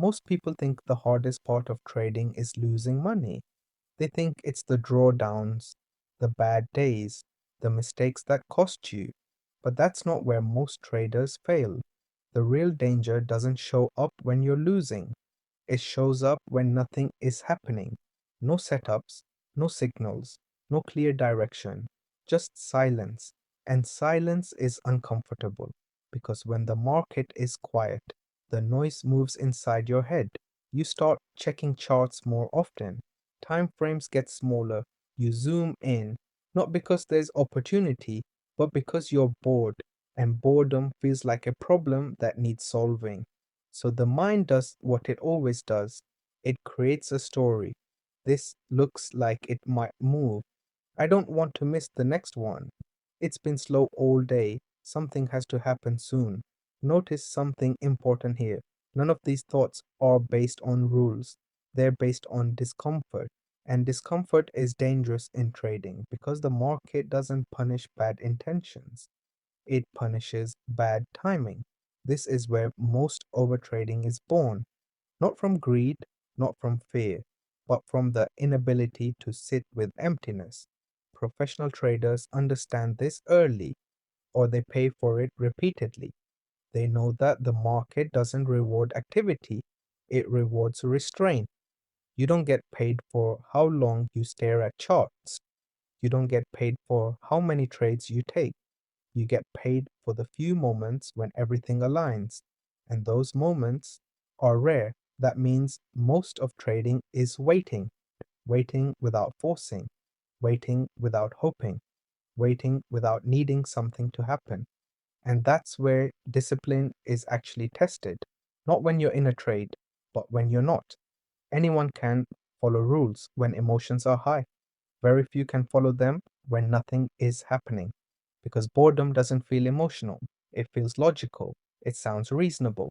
Most people think the hardest part of trading is losing money. They think it's the drawdowns, the bad days, the mistakes that cost you. But that's not where most traders fail. The real danger doesn't show up when you're losing. It shows up when nothing is happening. No setups, no signals, no clear direction, just silence. And silence is uncomfortable because when the market is quiet, the noise moves inside your head. You start checking charts more often. Time frames get smaller. You zoom in, not because there's opportunity, but because you're bored, and boredom feels like a problem that needs solving. So the mind does what it always does. It creates a story. This looks like it might move. I don't want to miss the next one. It's been slow all day. Something has to happen soon. Notice something important here. None of these thoughts are based on rules. They're based on discomfort. And discomfort is dangerous in trading because the market doesn't punish bad intentions. It punishes bad timing. This is where most overtrading is born, not from greed, not from fear, but from the inability to sit with emptiness. Professional traders understand this early, or they pay for it repeatedly. They know that the market doesn't reward activity, it rewards restraint. You don't get paid for how long you stare at charts. You don't get paid for how many trades you take. You get paid for the few moments when everything aligns, and those moments are rare. That means most of trading is waiting, waiting without forcing, waiting without hoping, waiting without needing something to happen. And that's where discipline is actually tested, not when you're in a trade, but when you're not. Anyone can follow rules when emotions are high. Very few can follow them when nothing is happening. Because boredom doesn't feel emotional, it feels logical, it sounds reasonable.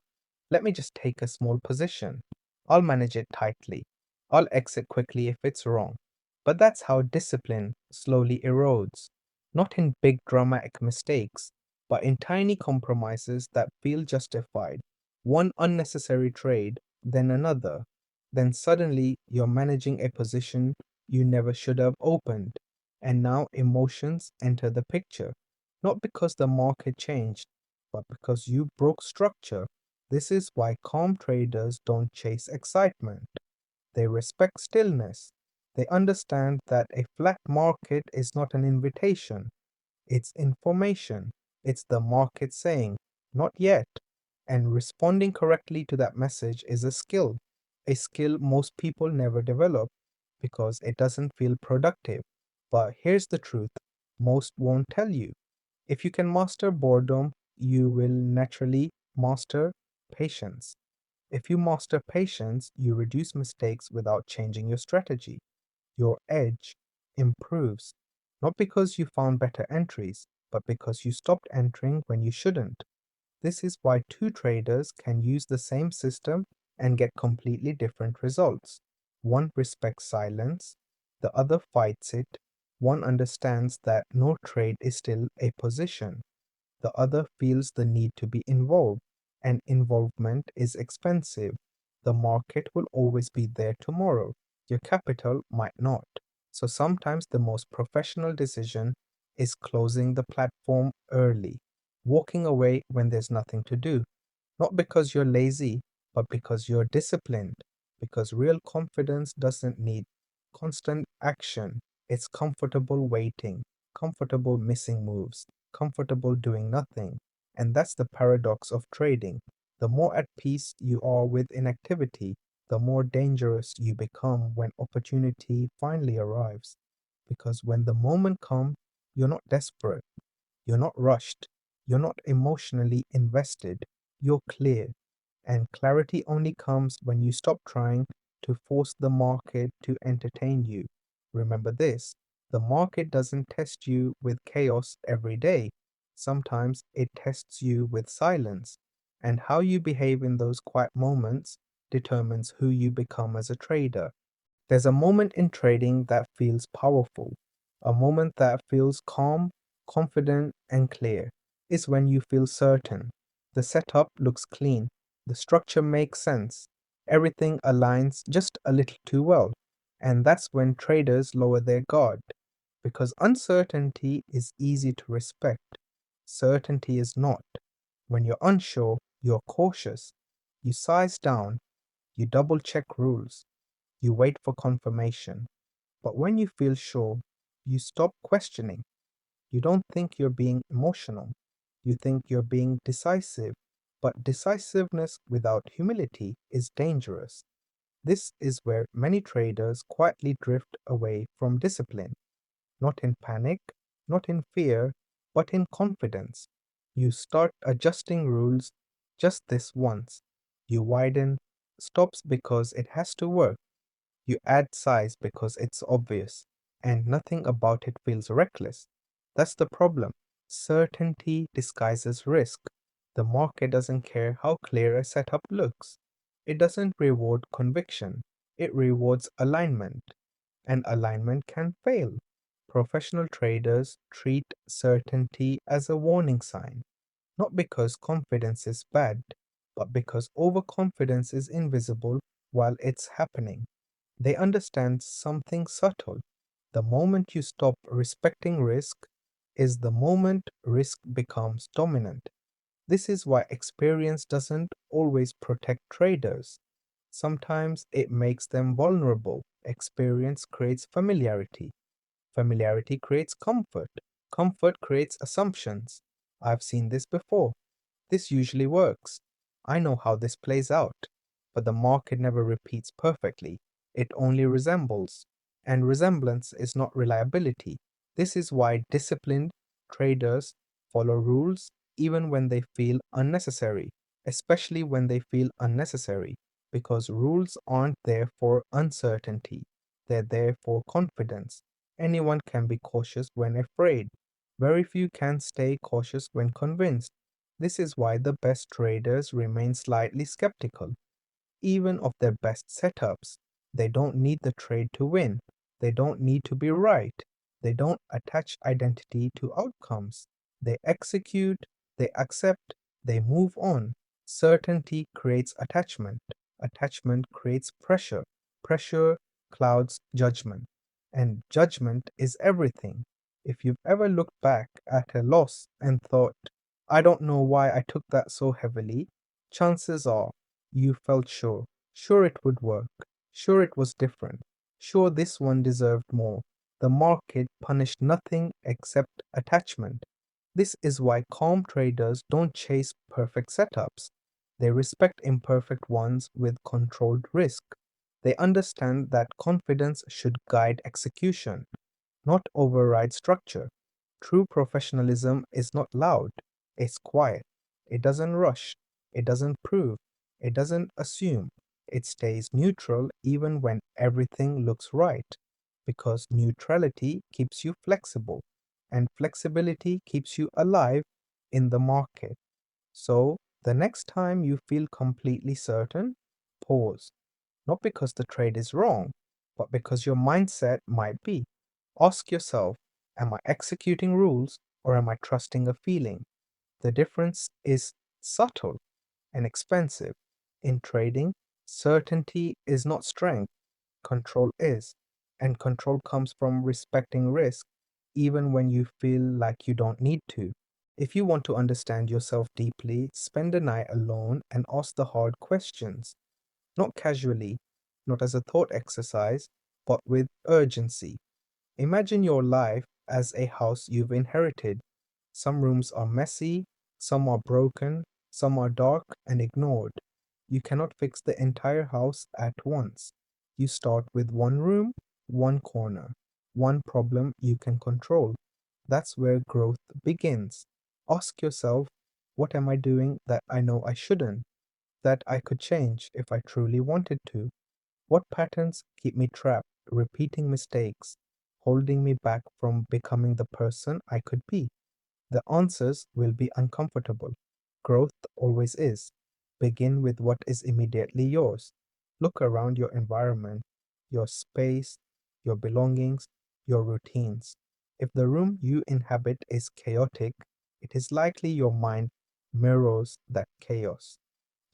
Let me just take a small position. I'll manage it tightly. I'll exit quickly if it's wrong. But that's how discipline slowly erodes. Not in big dramatic mistakes, but in tiny compromises that feel justified. One unnecessary trade, then another. Then suddenly you're managing a position you never should have opened. And now emotions enter the picture, not because the market changed, but because you broke structure. This is why calm traders don't chase excitement. They respect stillness. They understand that a flat market is not an invitation, it's information. It's the market saying, not yet. And responding correctly to that message is a skill most people never develop because it doesn't feel productive. But here's the truth most won't tell you. If you can master boredom, you will naturally master patience. If you master patience, you reduce mistakes without changing your strategy. Your edge improves, not because you found better entries, but because you stopped entering when you shouldn't. This is why two traders can use the same system and get completely different results. One respects silence, the other fights it. One understands that no trade is still a position. The other feels the need to be involved, and involvement is expensive. The market will always be there tomorrow. Your capital might not. So sometimes the most professional decision is closing the platform early, walking away when there's nothing to do. Not because you're lazy, but because you're disciplined. Because real confidence doesn't need constant action. It's comfortable waiting, comfortable missing moves, comfortable doing nothing. And that's the paradox of trading. The more at peace you are with inactivity, the more dangerous you become when opportunity finally arrives. Because when the moment comes, you're not desperate, you're not rushed, you're not emotionally invested, you're clear. And clarity only comes when you stop trying to force the market to entertain you. Remember this, the market doesn't test you with chaos every day. Sometimes it tests you with silence. And how you behave in those quiet moments determines who you become as a trader. There's a moment in trading that feels powerful, a moment that feels calm, confident, and clear. It's when you feel certain. The setup looks clean, the structure makes sense, Everything aligns just a little too well. And that's when traders lower their guard. Because uncertainty is easy to respect, certainty is not. When you're unsure, you're cautious. You size down, you double check rules, you wait for confirmation. But when you feel sure, you stop questioning. You don't think you're being emotional. You think you're being decisive. But decisiveness without humility is dangerous. This is where many traders quietly drift away from discipline, not in panic, not in fear, but in confidence. You start adjusting rules just this once. You widen stops because it has to work. You add size because it's obvious, and nothing about it feels reckless. That's the problem. Certainty disguises risk. The market doesn't care how clear a setup looks. It doesn't reward conviction, it rewards alignment, and alignment can fail. Professional traders treat certainty as a warning sign, not because confidence is bad, but because overconfidence is invisible while it's happening. They understand something subtle. The moment you stop respecting risk is the moment risk becomes dominant. This is why experience doesn't always protect traders. Sometimes it makes them vulnerable. Experience creates familiarity. Familiarity creates comfort. Comfort creates assumptions. I've seen this before. This usually works. I know how this plays out. But the market never repeats perfectly. It only resembles. And resemblance is not reliability. This is why disciplined traders follow rules even when they feel unnecessary, especially when they feel unnecessary, because rules aren't there for uncertainty, they're there for confidence. Anyone can be cautious when afraid. Very few can stay cautious when convinced. This is why the best traders remain slightly skeptical, even of their best setups. They don't need the trade to win. They don't need to be right. They don't attach identity to outcomes. They execute, they accept, they move on. Certainty creates attachment. Attachment creates pressure. Pressure clouds judgment. And judgment is everything. If you've ever looked back at a loss and thought, I don't know why I took that so heavily, chances are you felt sure. Sure it would work. Sure it was different. Sure this one deserved more. The market punished nothing except attachment. This is why calm traders don't chase perfect setups. They respect imperfect ones with controlled risk. They understand that confidence should guide execution, not override structure. True professionalism is not loud, it's quiet. It doesn't rush, it doesn't prove, it doesn't assume. It stays neutral even when everything looks right, because neutrality keeps you flexible, and flexibility keeps you alive in the market. So, the next time you feel completely certain, pause. Not because the trade is wrong, but because your mindset might be. Ask yourself, am I executing rules or am I trusting a feeling? The difference is subtle and expensive. In trading, certainty is not strength, control is. And control comes from respecting risk, even when you feel like you don't need to. If you want to understand yourself deeply, spend a night alone and ask the hard questions. Not casually, not as a thought exercise, but with urgency. Imagine your life as a house you've inherited. Some rooms are messy, some are broken, some are dark and ignored. You cannot fix the entire house at once. You start with one room, one corner, one problem you can control. That's where growth begins. Ask yourself, what am I doing that I know I shouldn't, that I could change if I truly wanted to? What patterns keep me trapped, repeating mistakes, holding me back from becoming the person I could be? The answers will be uncomfortable. Growth always is. Begin with what is immediately yours. Look around your environment, your space, your belongings, your routines. If the room you inhabit is chaotic, it is likely your mind mirrors that chaos.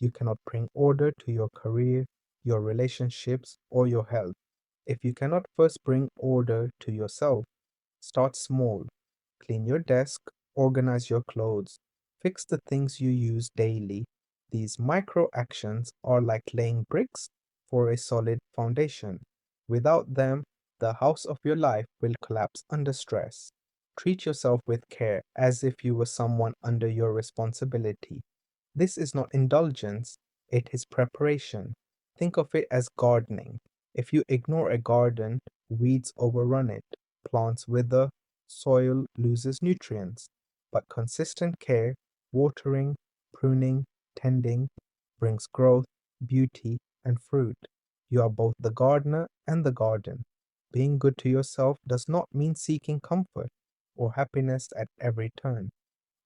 You cannot bring order to your career, your relationships, or your health. If you cannot first bring order to yourself, start small. Clean your desk, organize your clothes, fix the things you use daily. These micro actions are like laying bricks for a solid foundation. Without them, the house of your life will collapse under stress. Treat yourself with care as if you were someone under your responsibility. This is not indulgence, it is preparation. Think of it as gardening. If you ignore a garden, weeds overrun it, plants wither, soil loses nutrients. But consistent care, watering, pruning, tending, brings growth, beauty, and fruit. You are both the gardener and the garden. Being good to yourself does not mean seeking comfort or happiness at every turn.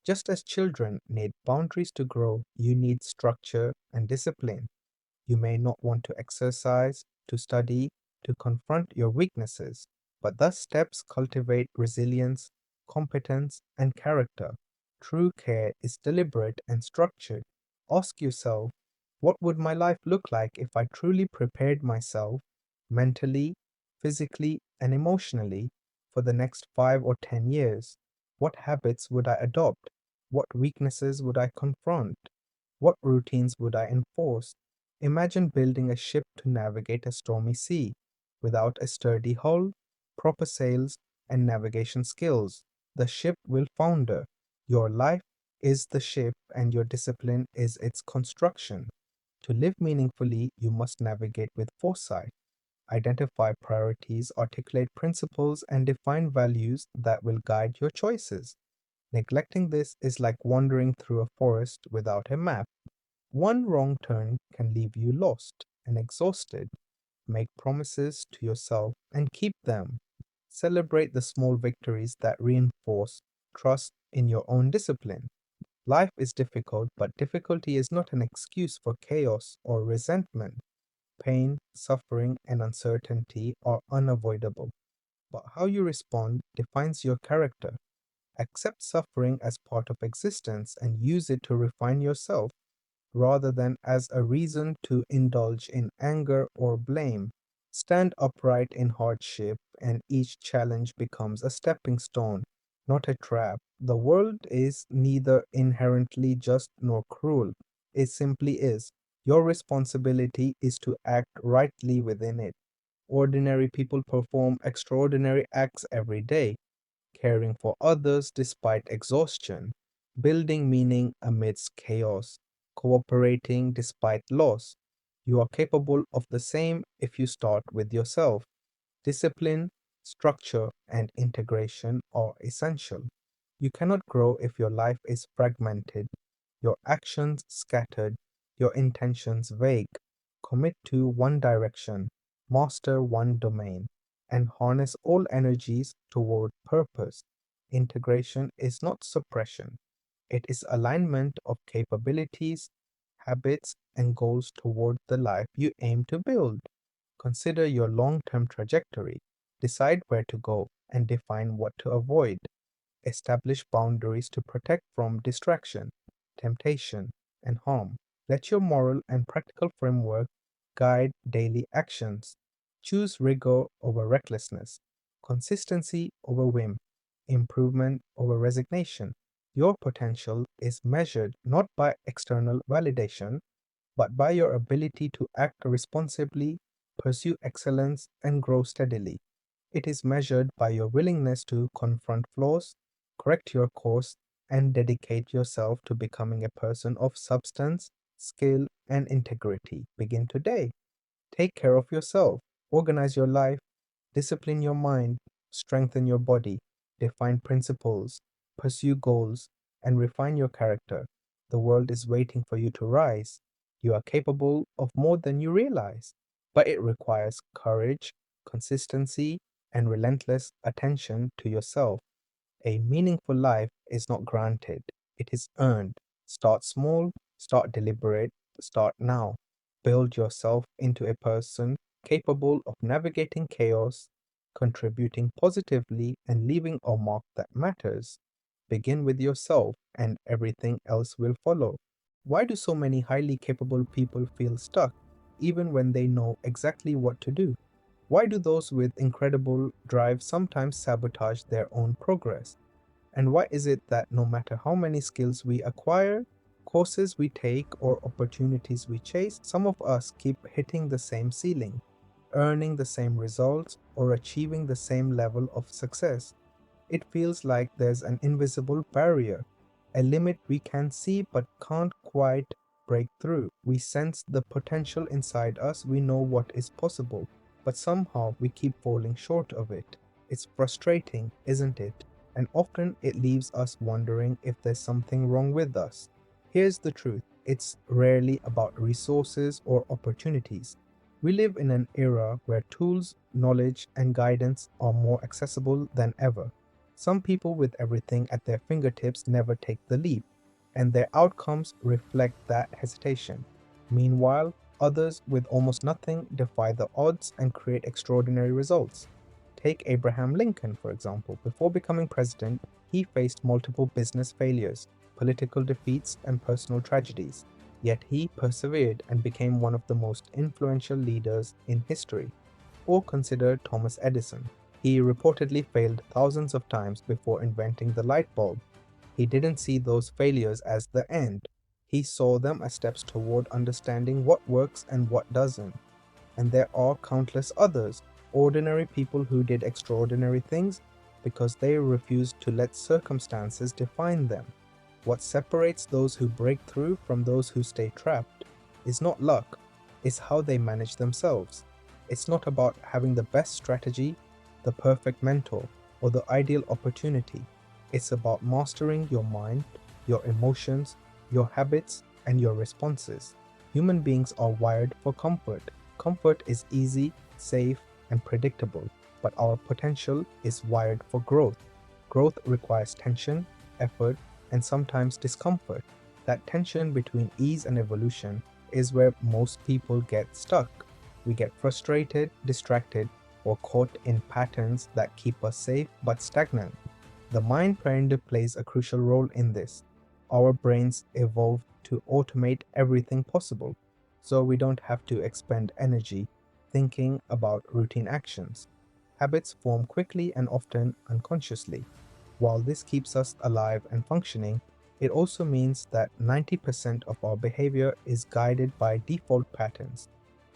Just as children need boundaries to grow, you need structure and discipline. You may not want to exercise, to study, to confront your weaknesses, but thus steps cultivate resilience, competence, and character. True care is deliberate and structured. Ask yourself, what would my life look like if I truly prepared myself mentally, physically, and emotionally for the next 5 or 10 years? What habits would I adopt? What weaknesses would I confront? What routines would I enforce? Imagine building a ship to navigate a stormy sea. Without a sturdy hull, proper sails, and navigation skills, the ship will founder. Your life is the ship, and your discipline is its construction. To live meaningfully, you must navigate with foresight, identify priorities, articulate principles, and define values that will guide your choices. Neglecting this is like wandering through a forest without a map. One wrong turn can leave you lost and exhausted. Make promises to yourself and keep them. Celebrate the small victories that reinforce trust in your own discipline. Life is difficult, but difficulty is not an excuse for chaos or resentment. Pain, suffering, and uncertainty are unavoidable, but how you respond defines your character. Accept suffering as part of existence and use it to refine yourself rather than as a reason to indulge in anger or blame. Stand upright in hardship, and each challenge becomes a stepping stone, not a trap. The world is neither inherently just nor cruel, it simply is. Your responsibility is to act rightly within it. Ordinary people perform extraordinary acts every day, caring for others despite exhaustion, building meaning amidst chaos, cooperating despite loss. You are capable of the same if you start with yourself. Discipline, structure, and integration are essential. You cannot grow if your life is fragmented, your actions scattered, your intentions vague. Commit to one direction, master one domain, and harness all energies toward purpose. Integration is not suppression, it is alignment of capabilities, habits, and goals toward the life you aim to build. Consider your long term trajectory, decide where to go, and define what to avoid. Establish boundaries to protect from distraction, temptation, and harm. Let your moral and practical framework guide daily actions. Choose rigor over recklessness, consistency over whim, improvement over resignation. Your potential is measured not by external validation, but by your ability to act responsibly, pursue excellence, and grow steadily. It is measured by your willingness to confront flaws, correct your course, and dedicate yourself to becoming a person of substance, skill, and integrity. Begin today. Take care of yourself, organize your life, discipline your mind, strengthen your body, define principles, pursue goals, and refine your character. The world is waiting for you to rise. You are capable of more than you realize, but it requires courage, consistency, and relentless attention to yourself. A meaningful life is not granted, it is earned. Start small, start deliberate, start now. Build yourself into a person capable of navigating chaos, contributing positively, and leaving a mark that matters. Begin with yourself, and everything else will follow. Why do so many highly capable people feel stuck? even when they know exactly what to do? Why do those with incredible drive sometimes sabotage their own progress? And why is it that no matter how many skills we acquire, courses we take, or opportunities we chase, some of us keep hitting the same ceiling, earning the same results, or achieving the same level of success? It feels like there's an invisible barrier, a limit we can see but can't quite break through. We sense the potential inside us, we know what is possible, but somehow we keep falling short of it. It's frustrating, isn't it? And often it leaves us wondering if there's something wrong with us. Here's the truth: it's rarely about resources or opportunities. We live in an era where tools, knowledge, and guidance are more accessible than ever. Some people with everything at their fingertips never take the leap, and their outcomes reflect that hesitation. Meanwhile, others with almost nothing defy the odds and create extraordinary results. Take Abraham Lincoln, for example. Before becoming president, he faced multiple business failures, political defeats, and personal tragedies. Yet he persevered and became one of the most influential leaders in history. Or consider Thomas Edison. He reportedly failed thousands of times before inventing the light bulb. He didn't see those failures as the end. He saw them as steps toward understanding what works and what doesn't. And there are countless others, ordinary people who did extraordinary things because they refused to let circumstances define them. What separates those who break through from those who stay trapped is not luck, it's how they manage themselves. It's not about having the best strategy, the perfect mentor, or the ideal opportunity. It's about mastering your mind, your emotions, your habits, and your responses. Human beings are wired for comfort. Comfort is easy, safe, and predictable, but our potential is wired for growth. Growth requires tension, effort, and sometimes discomfort. That tension between ease and evolution is where most people get stuck. We get frustrated, distracted, or caught in patterns that keep us safe but stagnant. The mind kind plays a crucial role in this. Our brains evolved to automate everything possible, so we don't have to expend energy thinking about routine actions. Habits form quickly and often unconsciously. While this keeps us alive and functioning, it also means that 90% of our behavior is guided by default patterns,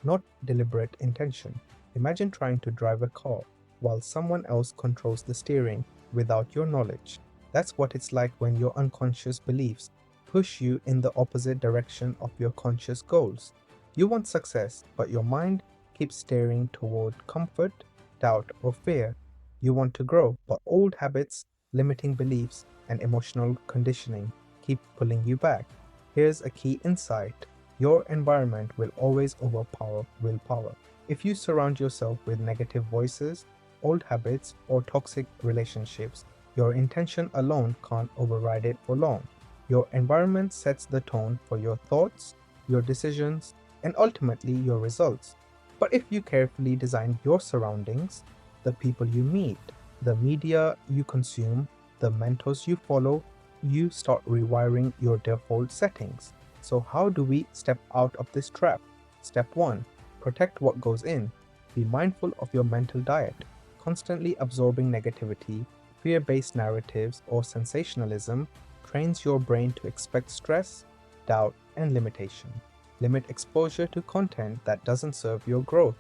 not deliberate intention. Imagine trying to drive a car while someone else controls the steering without your knowledge. That's what it's like when your unconscious beliefs push you in the opposite direction of your conscious goals. You want success, but your mind keeps steering toward comfort, doubt, or fear. You want to grow, but old habits, limiting beliefs, and emotional conditioning keep pulling you back. Here's a key insight: your environment will always overpower willpower. If you surround yourself with negative voices, old habits, or toxic relationships, your intention alone can't override it for long. Your environment sets the tone for your thoughts, your decisions, and ultimately your results. But if you carefully design your surroundings, the people you meet, the media you consume, the mentors you follow, you start rewiring your default settings. So, how do we step out of this trap? Step 1: protect what goes in. Be mindful of your mental diet. Constantly absorbing negativity, fear based narratives, or sensationalism trains your brain to expect stress, doubt, and limitation. Limit exposure to content that doesn't serve your growth.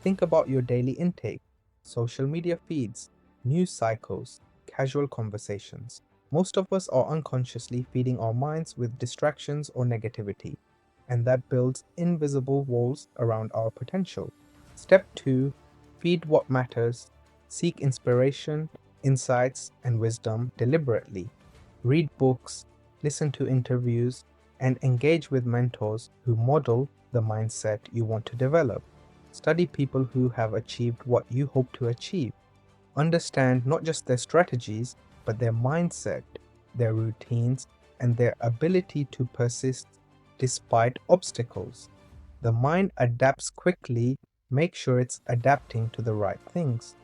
Think about your daily intake: social media feeds, news cycles, casual conversations. Most of us are unconsciously feeding our minds with distractions or negativity, and that builds invisible walls around our potential. Step 2: feed what matters. Seek inspiration, insights, and wisdom deliberately. Read books, listen to interviews, and engage with mentors who model the mindset you want to develop. Study people who have achieved what you hope to achieve. Understand not just their strategies, but their mindset, their routines, and their ability to persist despite obstacles. The mind adapts quickly. Make sure it's adapting to the right things.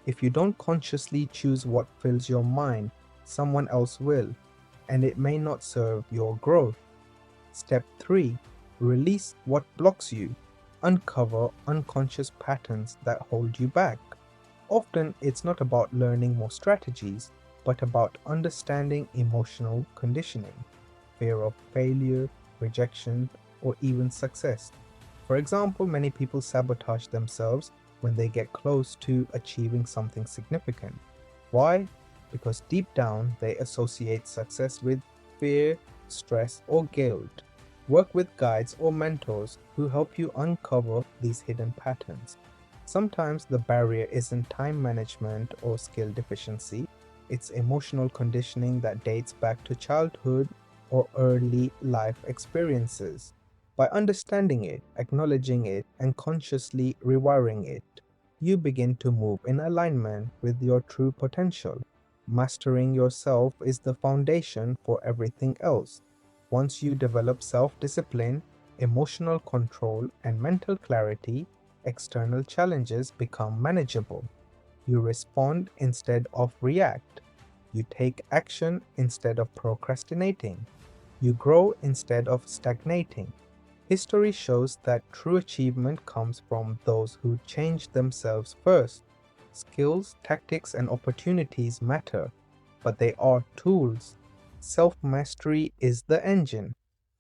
If you don't consciously choose what fills your mind, someone else will, and it may not serve your growth. Step 3: release what blocks you. uncover unconscious patterns that hold you back. Often, it's not about learning more strategies, but about understanding emotional conditioning, fear of failure, rejection, or even success. For example, many people sabotage themselves when they get close to achieving something significant. Why? Because deep down they associate success with fear, stress, or guilt. Work with guides or mentors who help you uncover these hidden patterns. Sometimes the barrier isn't time management or skill deficiency, it's emotional conditioning that dates back to childhood or early life experiences. By understanding it, acknowledging it, and consciously rewiring it, you begin to move in alignment with your true potential. Mastering yourself is the foundation for everything else. Once you develop self discipline, emotional control, and mental clarity, external challenges become manageable. You respond instead of react. You take action instead of procrastinating. You grow instead of stagnating. History shows that true achievement comes from those who change themselves first. Skills, tactics, and opportunities matter, but they are tools. Self mastery is the engine.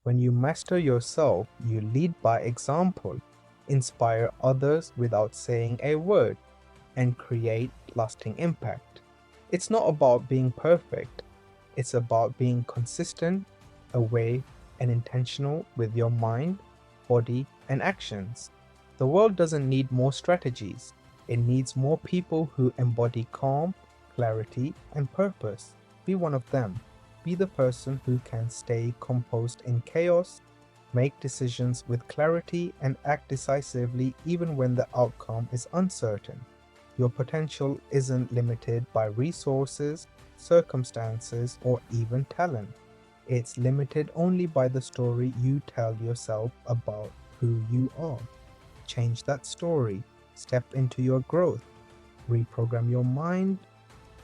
When you master yourself, you lead by example, inspire others without saying a word, and create lasting impact. It's not about being perfect, it's about being consistent, aware, and intentional with your mind, body, and actions. The world doesn't need more strategies, it needs more people who embody calm, clarity, and purpose. Be one of them. Be the person who can stay composed in chaos, make decisions with clarity, and act decisively even when the outcome is uncertain. Your potential isn't limited by resources, circumstances, or even talent. It's limited only by the story you tell yourself about who you are. Change that story, step into your growth, reprogram your mind,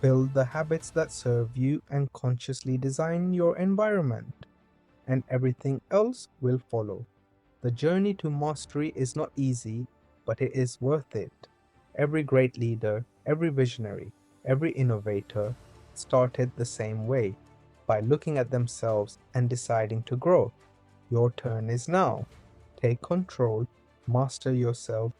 build the habits that serve you, and consciously design your environment, and everything else will follow. The journey to mastery is not easy, but it is worth it. Every great leader, every visionary, every innovator started the same way, by looking at themselves and deciding to grow. Your turn is now. Take control, master yourself,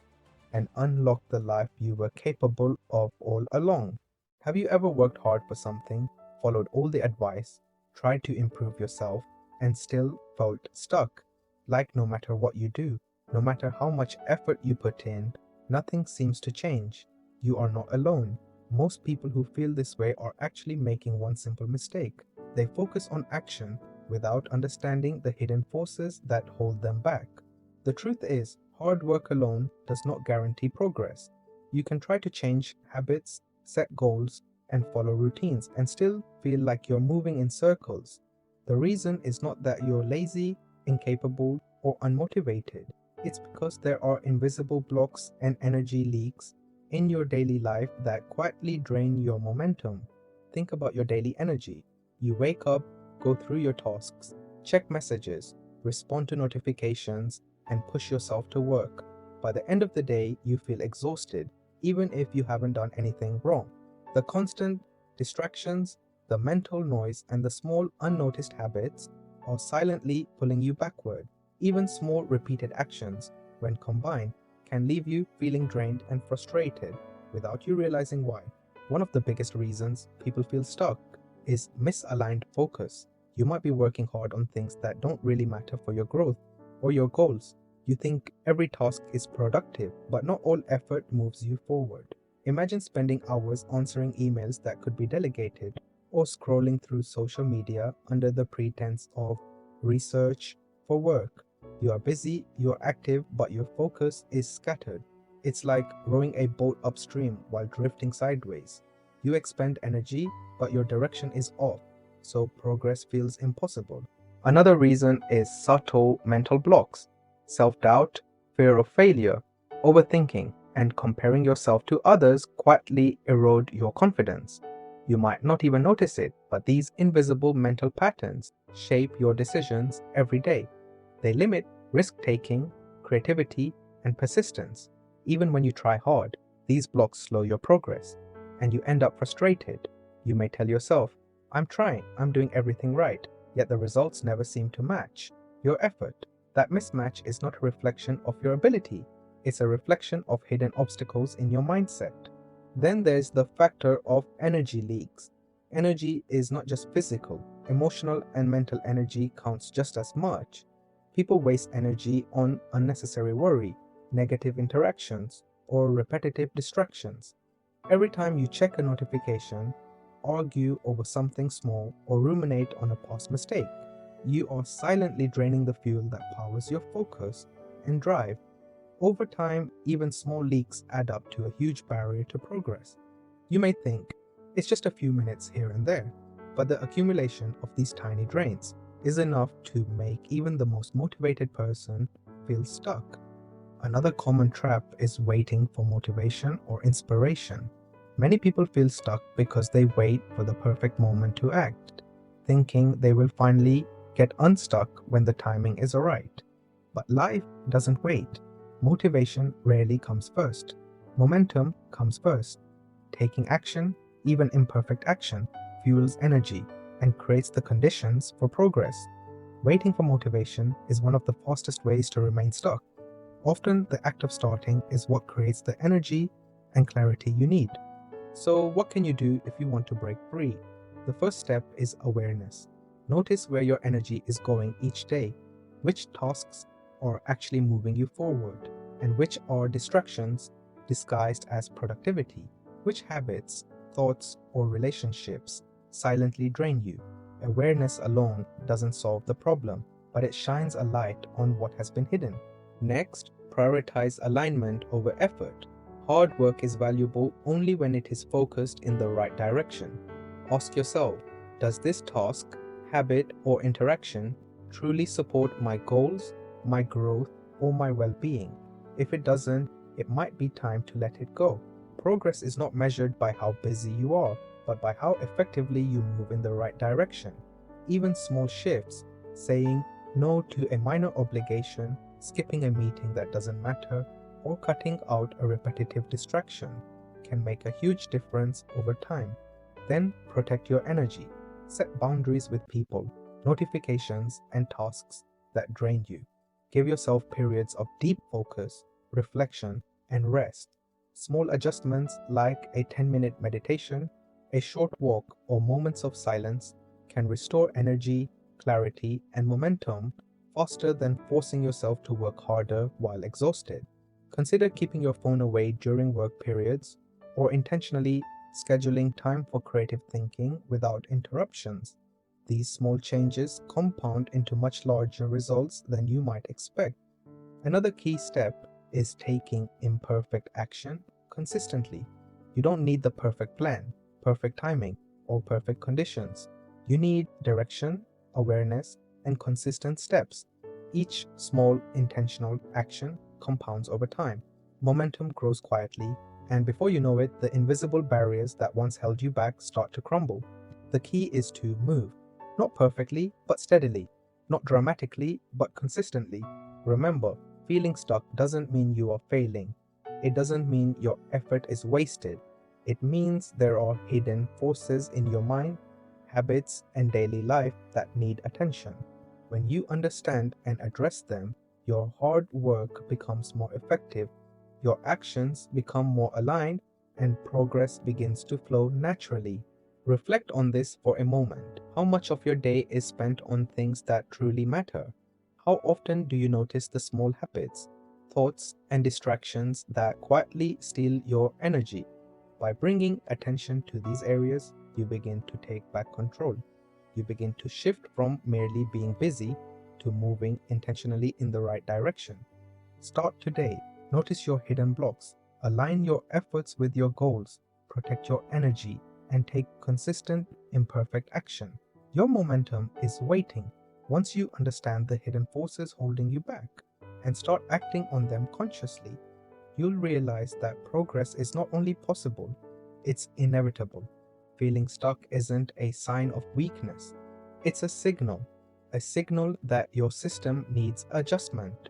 and unlock the life you were capable of all along. Have you ever worked hard for something, followed all the advice, tried to improve yourself, and still felt stuck? Like no matter what you do, no matter how much effort you put in, nothing seems to change. You are not alone. Most people who feel this way are actually making one simple mistake. They focus on action without understanding the hidden forces that hold them back. The truth is, hard work alone does not guarantee progress. You can try to change habits, set goals, and follow routines and still feel like you're moving in circles. The reason is not that you're lazy, incapable, or unmotivated. It's because there are invisible blocks and energy leaks in your daily life that quietly drain your momentum. Think about your daily energy. You wake up, go through your tasks, check messages, respond to notifications, and push yourself to work. By the end of the day, you feel exhausted, even if you haven't done anything wrong. The constant distractions, the mental noise, and the small unnoticed habits are silently pulling you backward. Even small repeated actions, when combined, can leave you feeling drained and frustrated without you realizing why. One of the biggest reasons people feel stuck is misaligned focus. You might be working hard on things that don't really matter for your growth or your goals. You think every task is productive, but not all effort moves you forward. Imagine spending hours answering emails that could be delegated, or scrolling through social media under the pretense of research for work. You are busy, you are active, but your focus is scattered. It's like rowing a boat upstream while drifting sideways. You expend energy, but your direction is off, so progress feels impossible. Another reason is subtle mental blocks: self doubt, fear of failure, overthinking, and comparing yourself to others quietly erode your confidence. You might not even notice it, but these invisible mental patterns shape your decisions every day. They limit risk taking, creativity, and persistence. Even when you try hard, these blocks slow your progress, and you end up frustrated. You may tell yourself, I'm trying, I'm doing everything right, yet the results never seem to match your effort. That mismatch is not a reflection of your ability, it's a reflection of hidden obstacles in your mindset. Then there's the factor of energy leaks. Energy is not just physical, emotional and mental energy counts just as much. People waste energy on unnecessary worry, negative interactions, or repetitive distractions. Every time you check a notification, argue over something small, or ruminate on a past mistake, you are silently draining the fuel that powers your focus and drive. Over time, even small leaks add up to a huge barrier to progress. You may think, it's just a few minutes here and there, but the accumulation of these tiny drains is enough to make even the most motivated person feel stuck. Another common trap is waiting for motivation or inspiration. Many people feel stuck because they wait for the perfect moment to act, thinking they will finally get unstuck when the timing is right. But life doesn't wait. Motivation rarely comes first. Momentum comes first. Taking action, even imperfect action, fuels energy and creates the conditions for progress. Waiting for motivation is one of the fastest ways to remain stuck. Often, the act of starting is what creates the energy and clarity you need. So, what can you do if you want to break free? The first step is awareness. Notice where your energy is going each day, which tasks are actually moving you forward, and which are distractions disguised as productivity, which habits, thoughts, or relationships silently drain you. Awareness alone doesn't solve the problem, but it shines a light on what has been hidden. Next, prioritize alignment over effort. Hard work is valuable only when it is focused in the right direction. Ask yourself, does this task, habit, or interaction truly support my goals, my growth, or my well-being? If it doesn't, it might be time to let it go. Progress is not measured by how busy you are, but by how effectively you move in the right direction. Even small shifts, saying no to a minor obligation, skipping a meeting that doesn't matter, or cutting out a repetitive distraction, can make a huge difference over time. Then protect your energy. Set boundaries with people, notifications, and tasks that drain you. Give yourself periods of deep focus, reflection, and rest. Small adjustments like a 10-minute meditation, a short walk, or moments of silence can restore energy, clarity, and momentum faster than forcing yourself to work harder while exhausted. Consider keeping your phone away during work periods or intentionally scheduling time for creative thinking without interruptions. These small changes compound into much larger results than you might expect. Another key step is taking imperfect action consistently. You don't need the perfect plan, perfect timing, or perfect conditions. You need direction, awareness, and consistent steps. Each small intentional action compounds over time. Momentum grows quietly, and before you know it, the invisible barriers that once held you back start to crumble. The key is to move, not perfectly, but steadily, not dramatically, but consistently. Remember, feeling stuck doesn't mean you are failing. It doesn't mean your effort is wasted. It means there are hidden forces in your mind, habits, and daily life that need attention. When you understand and address them, your hard work becomes more effective, your actions become more aligned, and progress begins to flow naturally. Reflect on this for a moment. How much of your day is spent on things that truly matter? How often do you notice the small habits, thoughts, and distractions that quietly steal your energy? By bringing attention to these areas, you begin to take back control. You begin to shift from merely being busy to moving intentionally in the right direction. Start today. Notice your hidden blocks. Align your efforts with your goals. Protect your energy and take consistent, imperfect action. Your momentum is waiting once you understand the hidden forces holding you back and start acting on them consciously. You'll realize that progress is not only possible, it's inevitable. Feeling stuck isn't a sign of weakness, it's a signal that your system needs adjustment.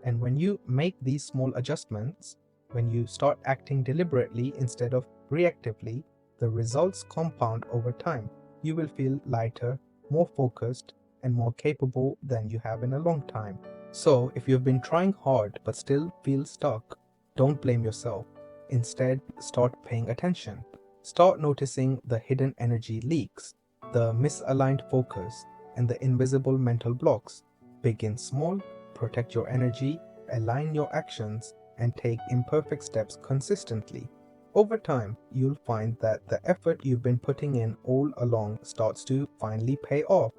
And when you make these small adjustments, when you start acting deliberately instead of reactively, the results compound over time. You will feel lighter, more focused, and more capable than you have in a long time. So, if you've been trying hard but still feel stuck, don't blame yourself. Instead, start paying attention. Start noticing the hidden energy leaks, the misaligned focus, and the invisible mental blocks. Begin small, protect your energy, align your actions, and take imperfect steps consistently. Over time, you'll find that the effort you've been putting in all along starts to finally pay off,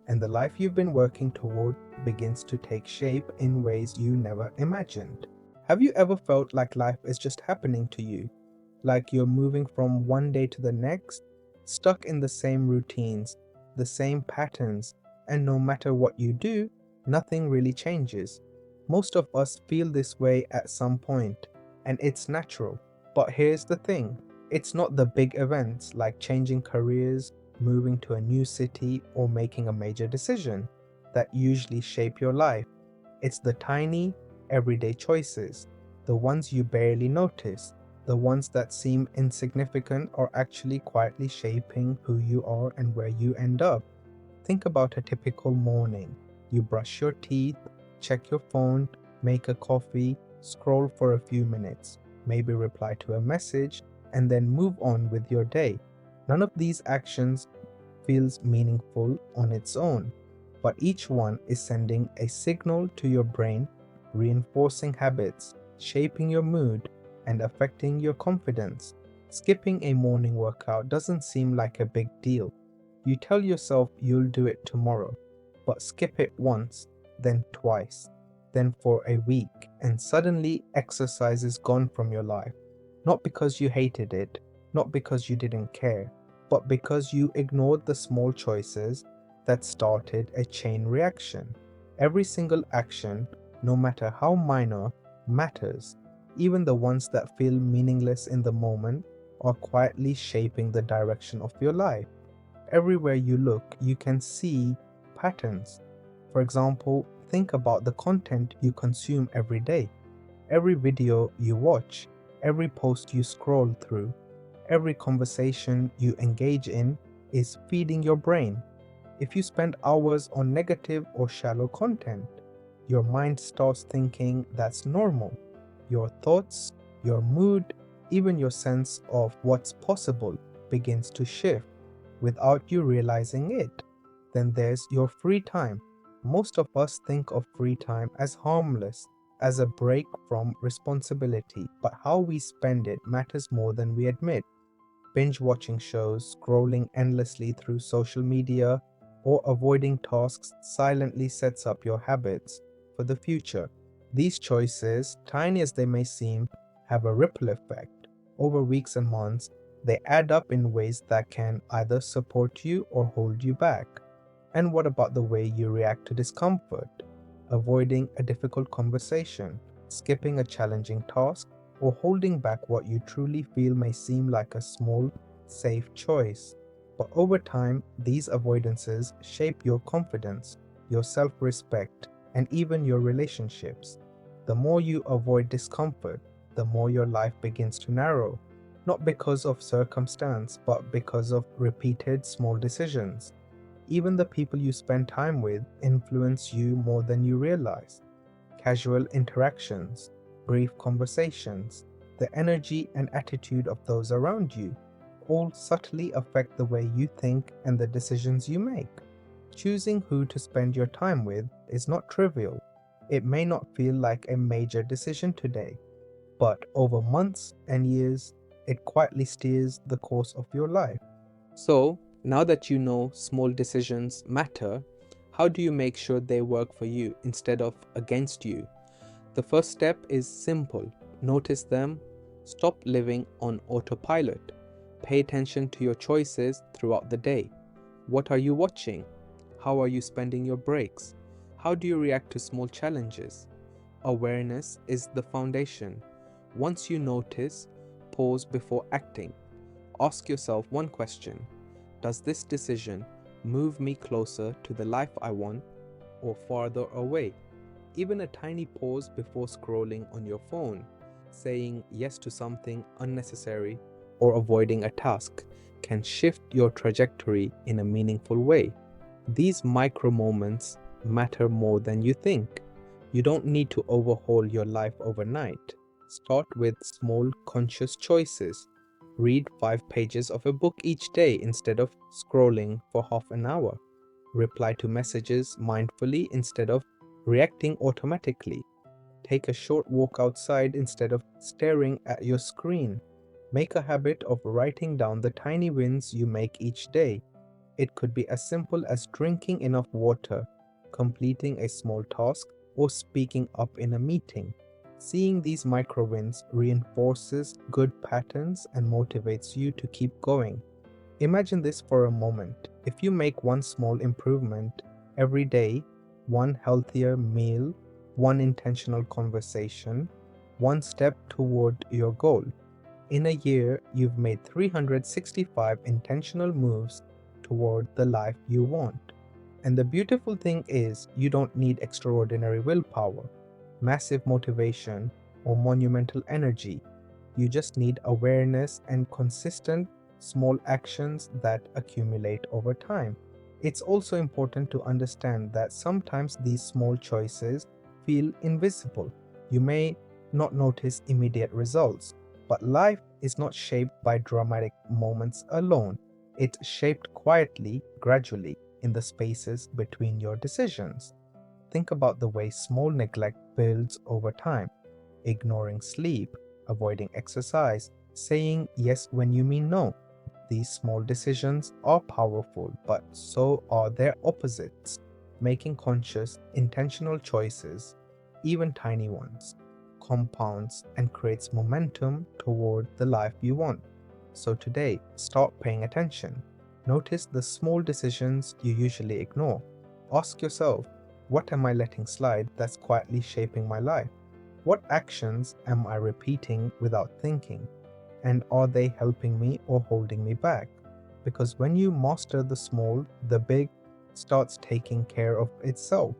and the life you've been working toward begins to take shape in ways you never imagined. Have you ever felt like life is just happening to you? Like you're moving from one day to the next, stuck in the same routines, the same patterns, and no matter what you do, nothing really changes. Most of us feel this way at some point, and it's natural. But here's the thing, it's not the big events like changing careers, moving to a new city, or making a major decision that usually shape your life. It's the tiny, everyday choices, the ones you barely notice, the ones that seem insignificant are actually quietly shaping who you are and where you end up. Think about a typical morning. You brush your teeth, check your phone, make a coffee, scroll for a few minutes, maybe reply to a message, and then move on with your day. None of these actions feels meaningful on its own, but each one is sending a signal to your brain, reinforcing habits, shaping your mood, and affecting your confidence. Skipping a morning workout doesn't seem like a big deal. You tell yourself you'll do it tomorrow, but skip it once, then twice, then for a week, and suddenly exercise is gone from your life. Not because you hated it, not because you didn't care, but because you ignored the small choices that started a chain reaction. Every single action, no matter how minor, matters. Even the ones that feel meaningless in the moment are quietly shaping the direction of your life. Everywhere you look, you can see patterns. For example, think about the content you consume every day. Every video you watch, every post you scroll through, every conversation you engage in is feeding your brain. If you spend hours on negative or shallow content, your mind starts thinking that's normal. Your thoughts, your mood, even your sense of what's possible begins to shift without you realizing it. Then there's your free time. Most of us think of free time as harmless, as a break from responsibility, but how we spend it matters more than we admit. Binge watching shows, scrolling endlessly through social media, or avoiding tasks silently sets up your habits for the future. These choices, tiny as they may seem, have a ripple effect. Over weeks and months, they add up in ways that can either support you or hold you back. And what about the way you react to discomfort? Avoiding a difficult conversation, skipping a challenging task, or holding back what you truly feel may seem like a small, safe choice. But over time, these avoidances shape your confidence, your self respect, and even your relationships. The more you avoid discomfort, the more your life begins to narrow, not because of circumstance, but because of repeated small decisions. Even the people you spend time with influence you more than you realize. Casual interactions, brief conversations, the energy and attitude of those around you all subtly affect the way you think and the decisions you make. Choosing who to spend your time with is not trivial. It may not feel like a major decision today, but over months and years, it quietly steers the course of your life. So, now that you know small decisions matter, how do you make sure they work for you instead of against you? The first step is simple. Notice them. Stop living on autopilot. Pay attention to your choices throughout the day. What are you watching? How are you spending your breaks? How do you react to small challenges? Awareness is the foundation. Once you notice, pause before acting. Ask yourself one question: does this decision move me closer to the life I want or farther away? Even a tiny pause before scrolling on your phone, saying yes to something unnecessary, or avoiding a task can shift your trajectory in a meaningful way. These micro moments matter more than you think. You don't need to overhaul your life overnight. Start with small, conscious choices. Read 5 pages of a book each day instead of scrolling for half an hour. Reply to messages mindfully instead of reacting automatically. Take a short walk outside instead of staring at your screen. Make a habit of writing down the tiny wins you make each day. It could be as simple as drinking enough water, completing a small task, or speaking up in a meeting. Seeing these micro wins reinforces good patterns and motivates you to keep going. Imagine this for a moment. If you make one small improvement every day, one healthier meal, one intentional conversation, one step toward your goal, in a year you've made 365 intentional moves toward the life you want. And the beautiful thing is, you don't need extraordinary willpower, massive motivation, or monumental energy. You just need awareness and consistent small actions that accumulate over time. It's also important to understand that sometimes these small choices feel invisible. You may not notice immediate results, but life is not shaped by dramatic moments alone. It's shaped quietly, gradually, in the spaces between your decisions. Think about the way small neglect builds over time: ignoring sleep, avoiding exercise, saying yes when you mean no. These small decisions are powerful, but so are their opposites. Making conscious, intentional choices, even tiny ones, compounds and creates momentum toward the life you want. So today, start paying attention. Notice the small decisions you usually ignore. Ask yourself, what am I letting slide that's quietly shaping my life? What actions am I repeating without thinking? And are they helping me or holding me back? Because when you master the small, the big starts taking care of itself.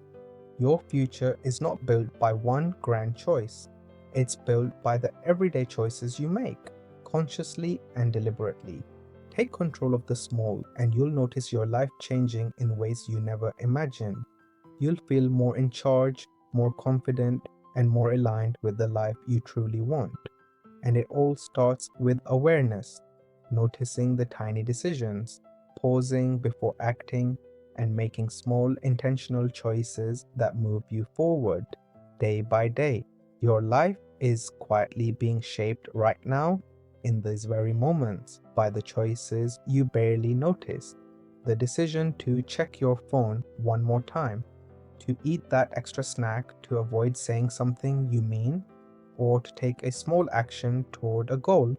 Your future is not built by one grand choice. It's built by the everyday choices you make, consciously and deliberately. Take control of the small, and you'll notice your life changing in ways you never imagined. You'll feel more in charge, more confident, and more aligned with the life you truly want. And it all starts with awareness, noticing the tiny decisions, pausing before acting, and making small intentional choices that move you forward day by day. Your life is quietly being shaped right now, in these very moments, by the choices you barely notice. The decision to check your phone one more time, to eat that extra snack to avoid saying something you mean, or to take a small action toward a goal.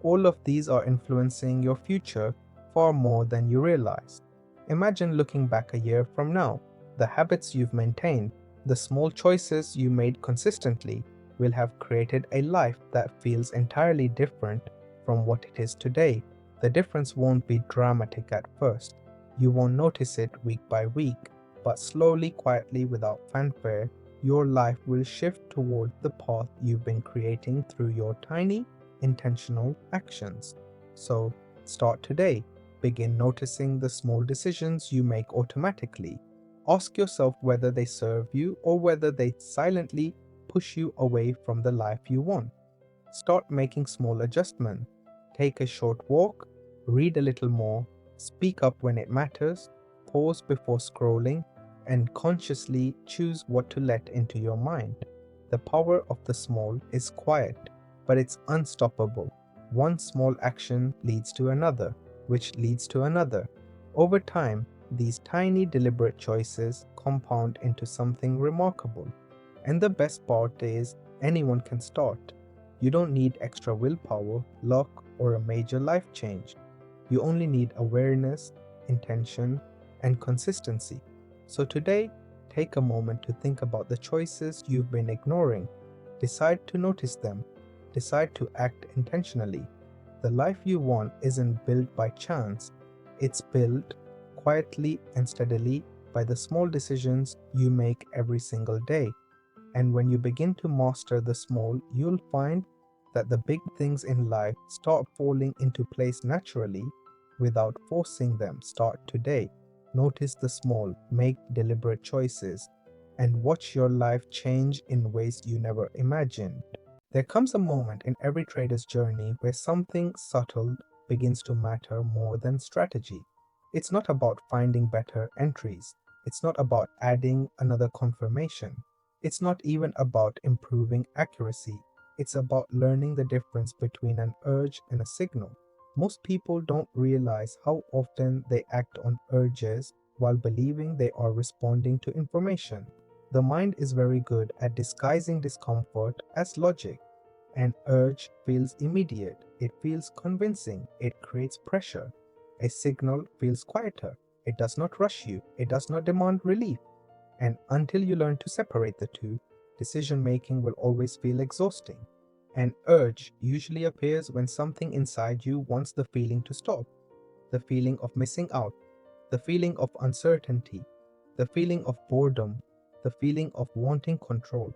All of these are influencing your future far more than you realize. Imagine looking back a year from now. The habits you've maintained, the small choices you made consistently, will have created a life that feels entirely different from what it is today. The difference won't be dramatic at first. You won't notice it week by week, but slowly, quietly, without fanfare, your life will shift toward the path you've been creating through your tiny, intentional actions. So, start today. Begin noticing the small decisions you make automatically. Ask yourself whether they serve you or whether they silently push you away from the life you want. Start making small adjustments. Take a short walk, read a little more, speak up when it matters, pause before scrolling, and consciously choose what to let into your mind. The power of the small is quiet, but it's unstoppable. One small action leads to another, which leads to another. Over time, these tiny deliberate choices compound into something remarkable. And the best part is, anyone can start. You don't need extra willpower, luck, or a major life change. You only need awareness, intention, and consistency. So today, take a moment to think about the choices you've been ignoring. Decide to notice them. Decide to act intentionally. The life you want isn't built by chance. It's built quietly and steadily by the small decisions you make every single day. And when you begin to master the small, you'll find that the big things in life start falling into place naturally without forcing them. Start today. Notice the small, make deliberate choices, and watch your life change in ways you never imagined. There comes a moment in every trader's journey where something subtle begins to matter more than strategy. It's not about finding better entries. It's not about adding another confirmation. It's not even about improving accuracy. It's about learning the difference between an urge and a signal. Most people don't realize how often they act on urges while believing they are responding to information. The mind is very good at disguising discomfort as logic. An urge feels immediate, it feels convincing, it creates pressure. A signal feels quieter, it does not rush you, it does not demand relief. And until you learn to separate the two, decision making will always feel exhausting. An urge usually appears when something inside you wants the feeling to stop, the feeling of missing out, the feeling of uncertainty, the feeling of boredom, the feeling of wanting control.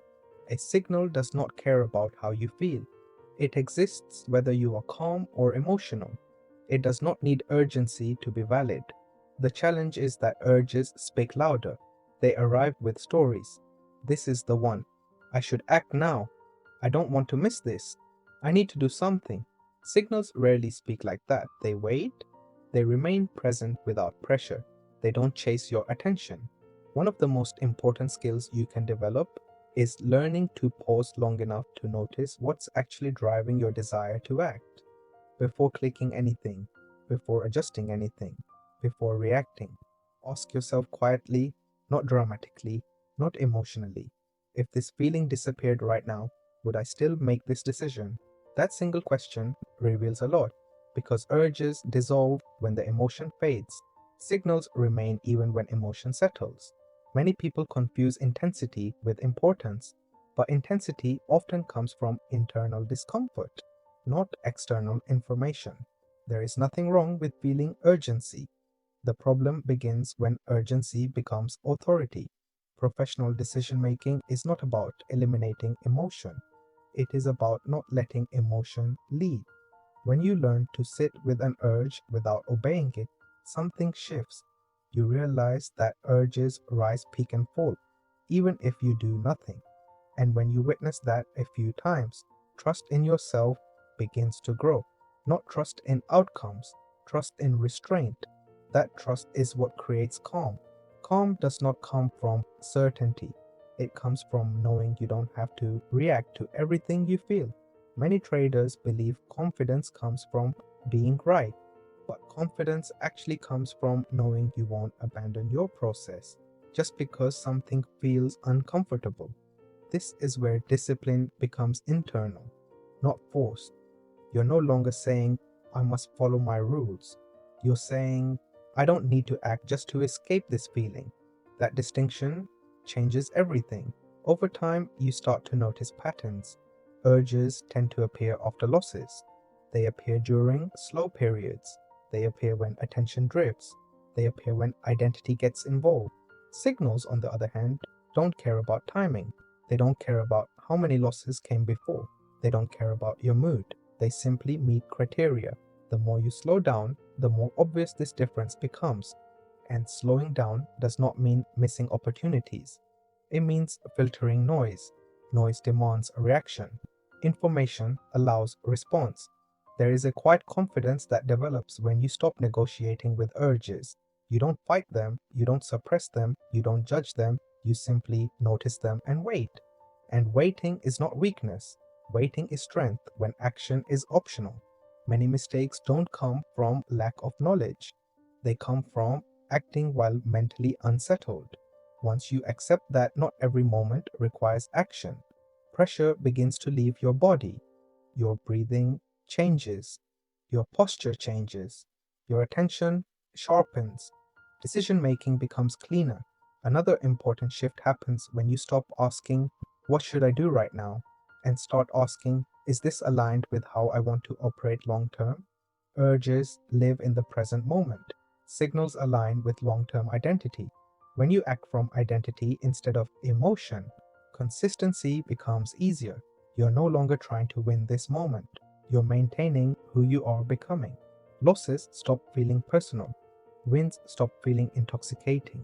A signal does not care about how you feel. It exists whether you are calm or emotional. It does not need urgency to be valid. The challenge is that urges speak louder. They arrive with stories. This is the one. I should act now. I don't want to miss this. I need to do something. Signals rarely speak like that. They wait. They remain present without pressure. They don't chase your attention. One of the most important skills you can develop is learning to pause long enough to notice what's actually driving your desire to act. Before clicking anything, before adjusting anything, before reacting, ask yourself quietly, not dramatically, not emotionally. If this feeling disappeared right now, would I still make this decision? That single question reveals a lot because urges dissolve when the emotion fades. Signals remain even when emotion settles. Many people confuse intensity with importance, but intensity often comes from internal discomfort, not external information. There is nothing wrong with feeling urgency. The problem begins when urgency becomes authority. Professional decision making is not about eliminating emotion, it is about not letting emotion lead. When you learn to sit with an urge without obeying it, something shifts. You realize that urges rise, peak, and fall, even if you do nothing. And when you witness that a few times, trust in yourself begins to grow. Not trust in outcomes, trust in restraint. That trust is what creates calm. Calm does not come from certainty, it comes from knowing you don't have to react to everything you feel. Many traders believe confidence comes from being right, but confidence actually comes from knowing you won't abandon your process just because something feels uncomfortable. This is where discipline becomes internal, not forced. You're no longer saying, I must follow my rules. You're saying, I don't need to act just to escape this feeling. That distinction changes everything. Over time, you start to notice patterns. Urges tend to appear after losses. They appear during slow periods. They appear when attention drifts. They appear when identity gets involved. Signals, on the other hand, don't care about timing. They don't care about how many losses came before. They don't care about your mood. They simply meet criteria. The more you slow down, the more obvious this difference becomes. And slowing down does not mean missing opportunities. It means filtering noise. Noise demands a reaction. Information allows response. There is a quiet confidence that develops when you stop negotiating with urges. You don't fight them, you don't suppress them, you don't judge them, you simply notice them and wait. And waiting is not weakness. Waiting is strength when action is optional. Many mistakes don't come from lack of knowledge. They come from acting while mentally unsettled. Once you accept that not every moment requires action, pressure begins to leave your body. Your breathing changes. Your posture changes. Your attention sharpens. Decision making becomes cleaner. Another important shift happens when you stop asking, what should I do right now? And start asking, is this aligned with how I want to operate long term? Urges live in the present moment. Signals align with long term identity. When you act from identity instead of emotion, Consistency becomes easier. You're no longer trying to win this moment. You're maintaining who you are becoming. Losses stop feeling personal. Wins stop feeling intoxicating.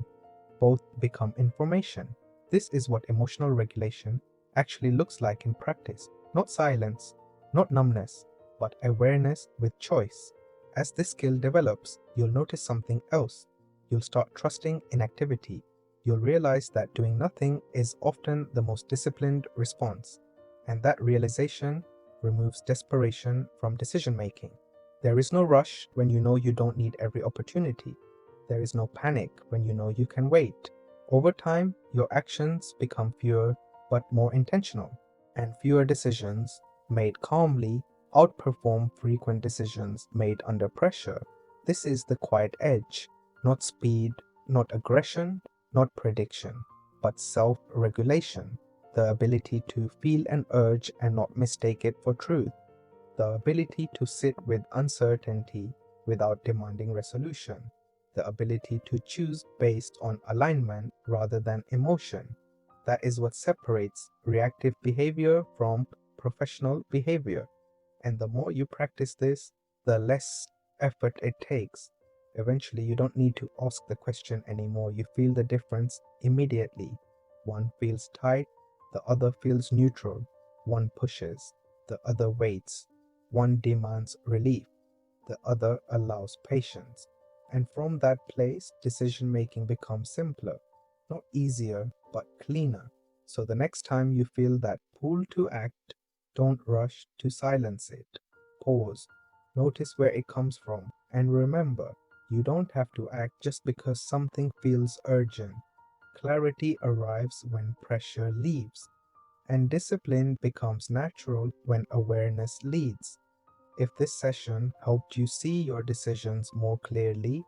Both become information. This is what emotional regulation actually looks like in practice. Not silence, not numbness, but awareness with choice. As this skill develops, you'll notice something else. You'll start trusting inactivity. You'll realize that doing nothing is often the most disciplined response. And that realization removes desperation from decision making. There is no rush when you know you don't need every opportunity. There is no panic when you know you can wait. Over time, your actions become fewer but more intentional, and fewer decisions made calmly outperform frequent decisions made under pressure. This is the quiet edge, not speed, not aggression, not prediction, but self regulation, the ability to feel an urge and not mistake it for truth, the ability to sit with uncertainty without demanding resolution, the ability to choose based on alignment rather than emotion. That is what separates reactive behavior from professional behavior. And the more you practice this, the less effort it takes. Eventually, you don't need to ask the question anymore. You feel the difference immediately. One feels tight, the other feels neutral. One pushes, the other waits. One demands relief, the other allows patience. And from that place, decision making becomes simpler, not easier, but cleaner. So the next time you feel that pull to act, don't rush to silence it. Pause, notice where it comes from, and remember, you don't have to act just because something feels urgent. Clarity arrives when pressure leaves, and discipline becomes natural when awareness leads. If this session helped you see your decisions more clearly,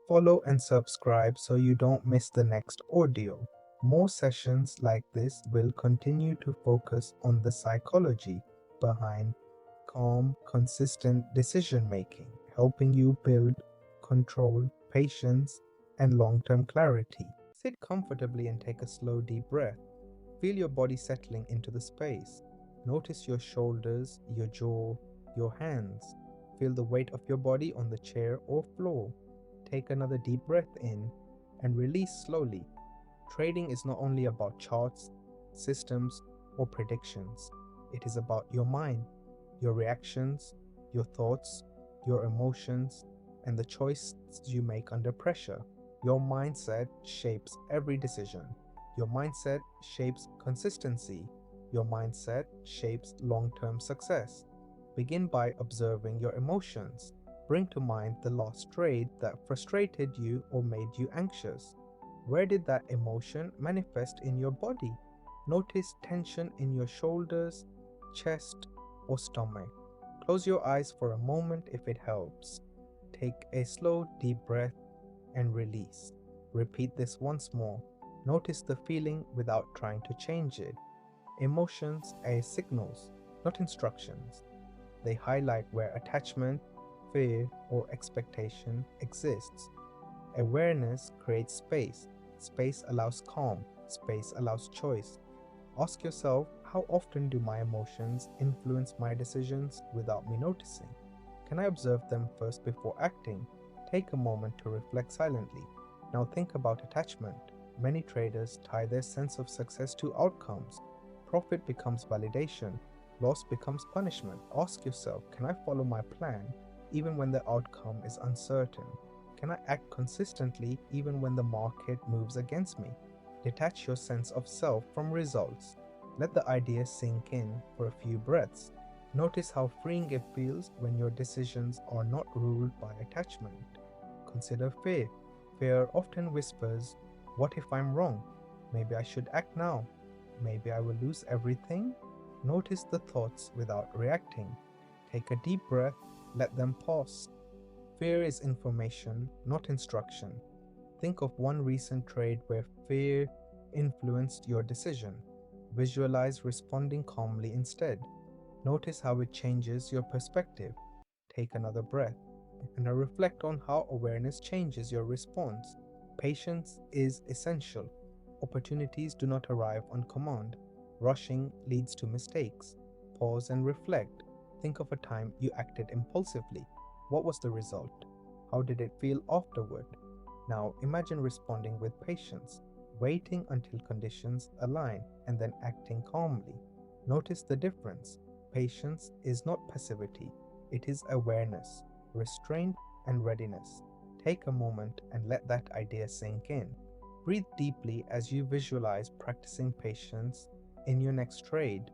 follow and subscribe so you don't miss the next audio. More sessions like this will continue to focus on the psychology behind calm, consistent decision making, helping you build control, patience, and long term clarity. Sit comfortably and take a slow, deep breath. Feel your body settling into the space. Notice your shoulders, your jaw, your hands. Feel the weight of your body on the chair or floor. Take another deep breath in and release slowly. Trading is not only about charts, systems, or predictions. It is about your mind, your reactions, your thoughts, your emotions, and the choices you make under pressure. Your mindset shapes every decision. Your mindset shapes consistency. Your mindset shapes long term success. Begin by observing your emotions. Bring to mind the last trade that frustrated you or made you anxious. Where did that emotion manifest in your body? Notice tension in your shoulders, chest, or stomach. Close your eyes for a moment if it helps. Take a slow, deep breath and release. Repeat this once more. Notice the feeling without trying to change it. Emotions are signals, not instructions. They highlight where attachment, fear, or expectation exists. Awareness creates space. Space allows calm. Space allows choice. Ask yourself, how often do my emotions influence my decisions without me noticing? Can I observe them first before acting? Take a moment to reflect silently. Now think about attachment. Many traders tie their sense of success to outcomes. Profit becomes validation. Loss becomes punishment. Ask yourself, can I follow my plan even when the outcome is uncertain? Can I act consistently even when the market moves against me? Detach your sense of self from results. Let the idea sink in for a few breaths. Notice how freeing it feels when your decisions are not ruled by attachment. Consider fear. Fear often whispers, what if I'm wrong? Maybe I should act now. Maybe I will lose everything. Notice the thoughts without reacting. Take a deep breath, let them pass. Fear is information, not instruction. Think of one recent trade where fear influenced your decision. Visualize responding calmly instead. Notice how it changes your perspective. Take another breath and reflect on how awareness changes your response. Patience is essential. Opportunities do not arrive on command. Rushing leads to mistakes. Pause and reflect. Think of a time you acted impulsively. What was the result? How did it feel afterward? Now imagine responding with patience, waiting until conditions align, and then acting calmly. Notice the difference. Patience is not passivity, it is awareness, restraint, and readiness. Take a moment and let that idea sink in. Breathe deeply as you visualize practicing patience in your next trade.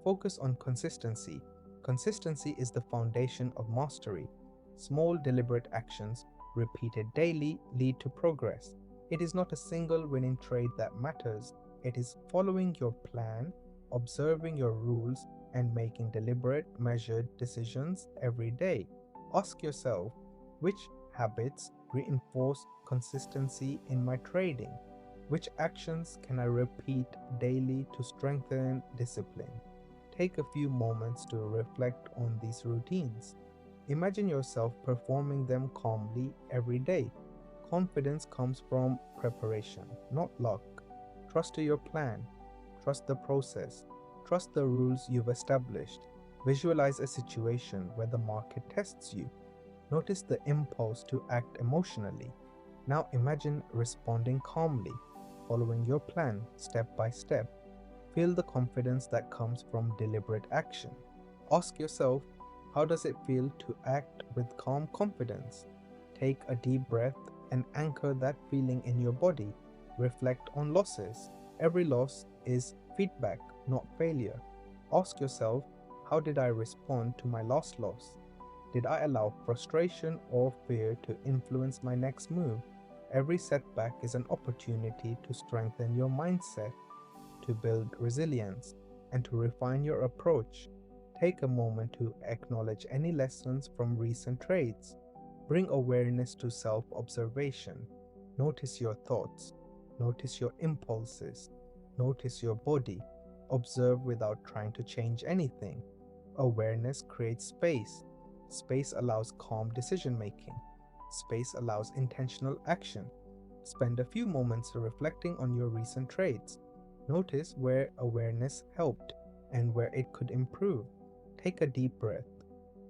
Focus on consistency. Consistency is the foundation of mastery. Small, deliberate actions repeated daily lead to progress. It is not a single winning trade that matters, it is following your plan, observing your rules, and making deliberate, measured decisions every day. Ask yourself, which habits reinforce consistency in my trading? Which actions can I repeat daily to strengthen discipline? Take a few moments to reflect on these routines. Imagine yourself performing them calmly every day. Confidence comes from preparation, not luck. Trust to your plan. Trust the process. Trust the rules you've established. Visualize a situation where the market tests you. Notice the impulse to act emotionally. Now imagine responding calmly, following your plan step by step. Feel the confidence that comes from deliberate action. Ask yourself, how does it feel to act with calm confidence? Take a deep breath and anchor that feeling in your body. Reflect on losses. Every loss is feedback, not failure. Ask yourself, how did I respond to my last loss? Did I allow frustration or fear to influence my next move? Every setback is an opportunity to strengthen your mindset, to build resilience, and to refine your approach. Take a moment to acknowledge any lessons from recent trades. Bring awareness to self observation. Notice your thoughts. Notice your impulses. Notice your body. Observe without trying to change anything. Awareness creates space. Space allows calm decision making. Space allows intentional action. Spend a few moments reflecting on your recent trades. Notice where awareness helped and where it could improve. Take a deep breath.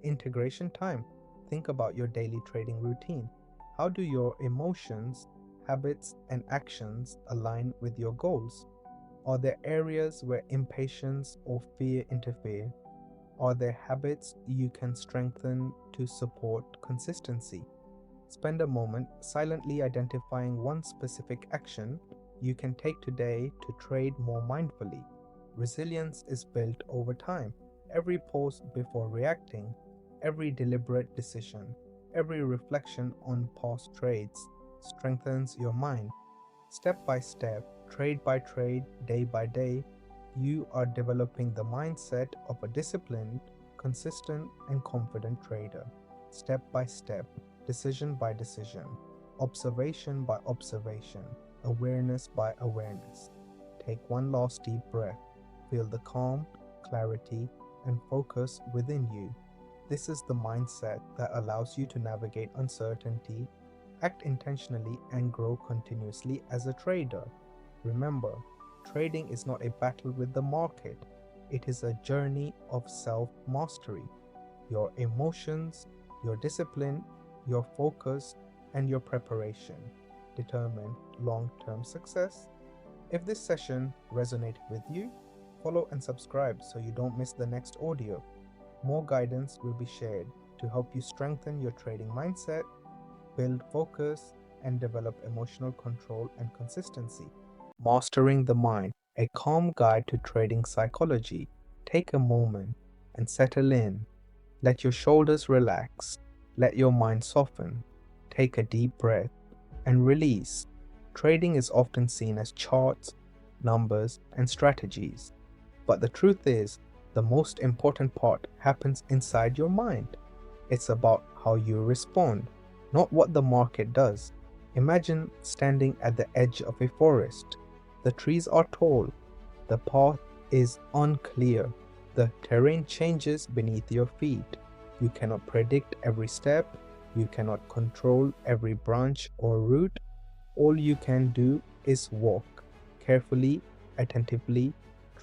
Integration time. Think about your daily trading routine. How do your emotions, habits, and actions align with your goals? Are there areas where impatience or fear interfere? Are there habits you can strengthen to support consistency? Spend a moment silently identifying one specific action you can take today to trade more mindfully. Resilience is built over time. Every pause before reacting, every deliberate decision, every reflection on past trades strengthens your mind. Step by step, trade by trade, day by day, you are developing the mindset of a disciplined, consistent, and confident trader. Step by step, decision by decision, observation by observation, awareness by awareness. Take one last deep breath. Feel the calm, clarity, and focus within you. This is the mindset that allows you to navigate uncertainty, act intentionally, and grow continuously as a trader. Remember, trading is not a battle with the market, it is a journey of self mastery. Your emotions, your discipline, your focus, and your preparation determine long term success. If this session resonated with you, follow and subscribe so you don't miss the next audio. More guidance will be shared to help you strengthen your trading mindset, build focus, and develop emotional control and consistency. Mastering the Mind, a calm guide to trading psychology. Take a moment and settle in. Let your shoulders relax. Let your mind soften. Take a deep breath and release. Trading is often seen as charts, numbers, and strategies. But the truth is, the most important part happens inside your mind. It's about how you respond, not what the market does. Imagine standing at the edge of a forest. The trees are tall, the path is unclear, the terrain changes beneath your feet. You cannot predict every step, you cannot control every branch or root. All you can do is walk carefully, attentively,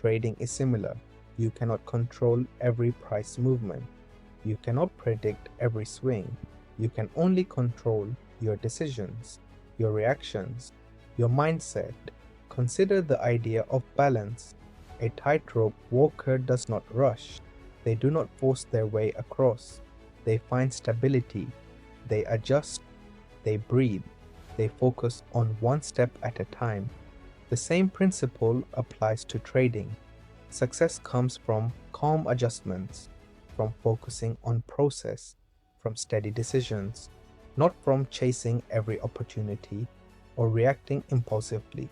trading is similar. You cannot control every price movement. You cannot predict every swing. You can only control your decisions, your reactions, your mindset. Consider the idea of balance. A tightrope walker does not rush. They do not force their way across. They find stability. They adjust. They breathe. They focus on one step at a time. The same principle applies to trading. Success comes from calm adjustments, from focusing on process, from steady decisions, not from chasing every opportunity or reacting impulsively.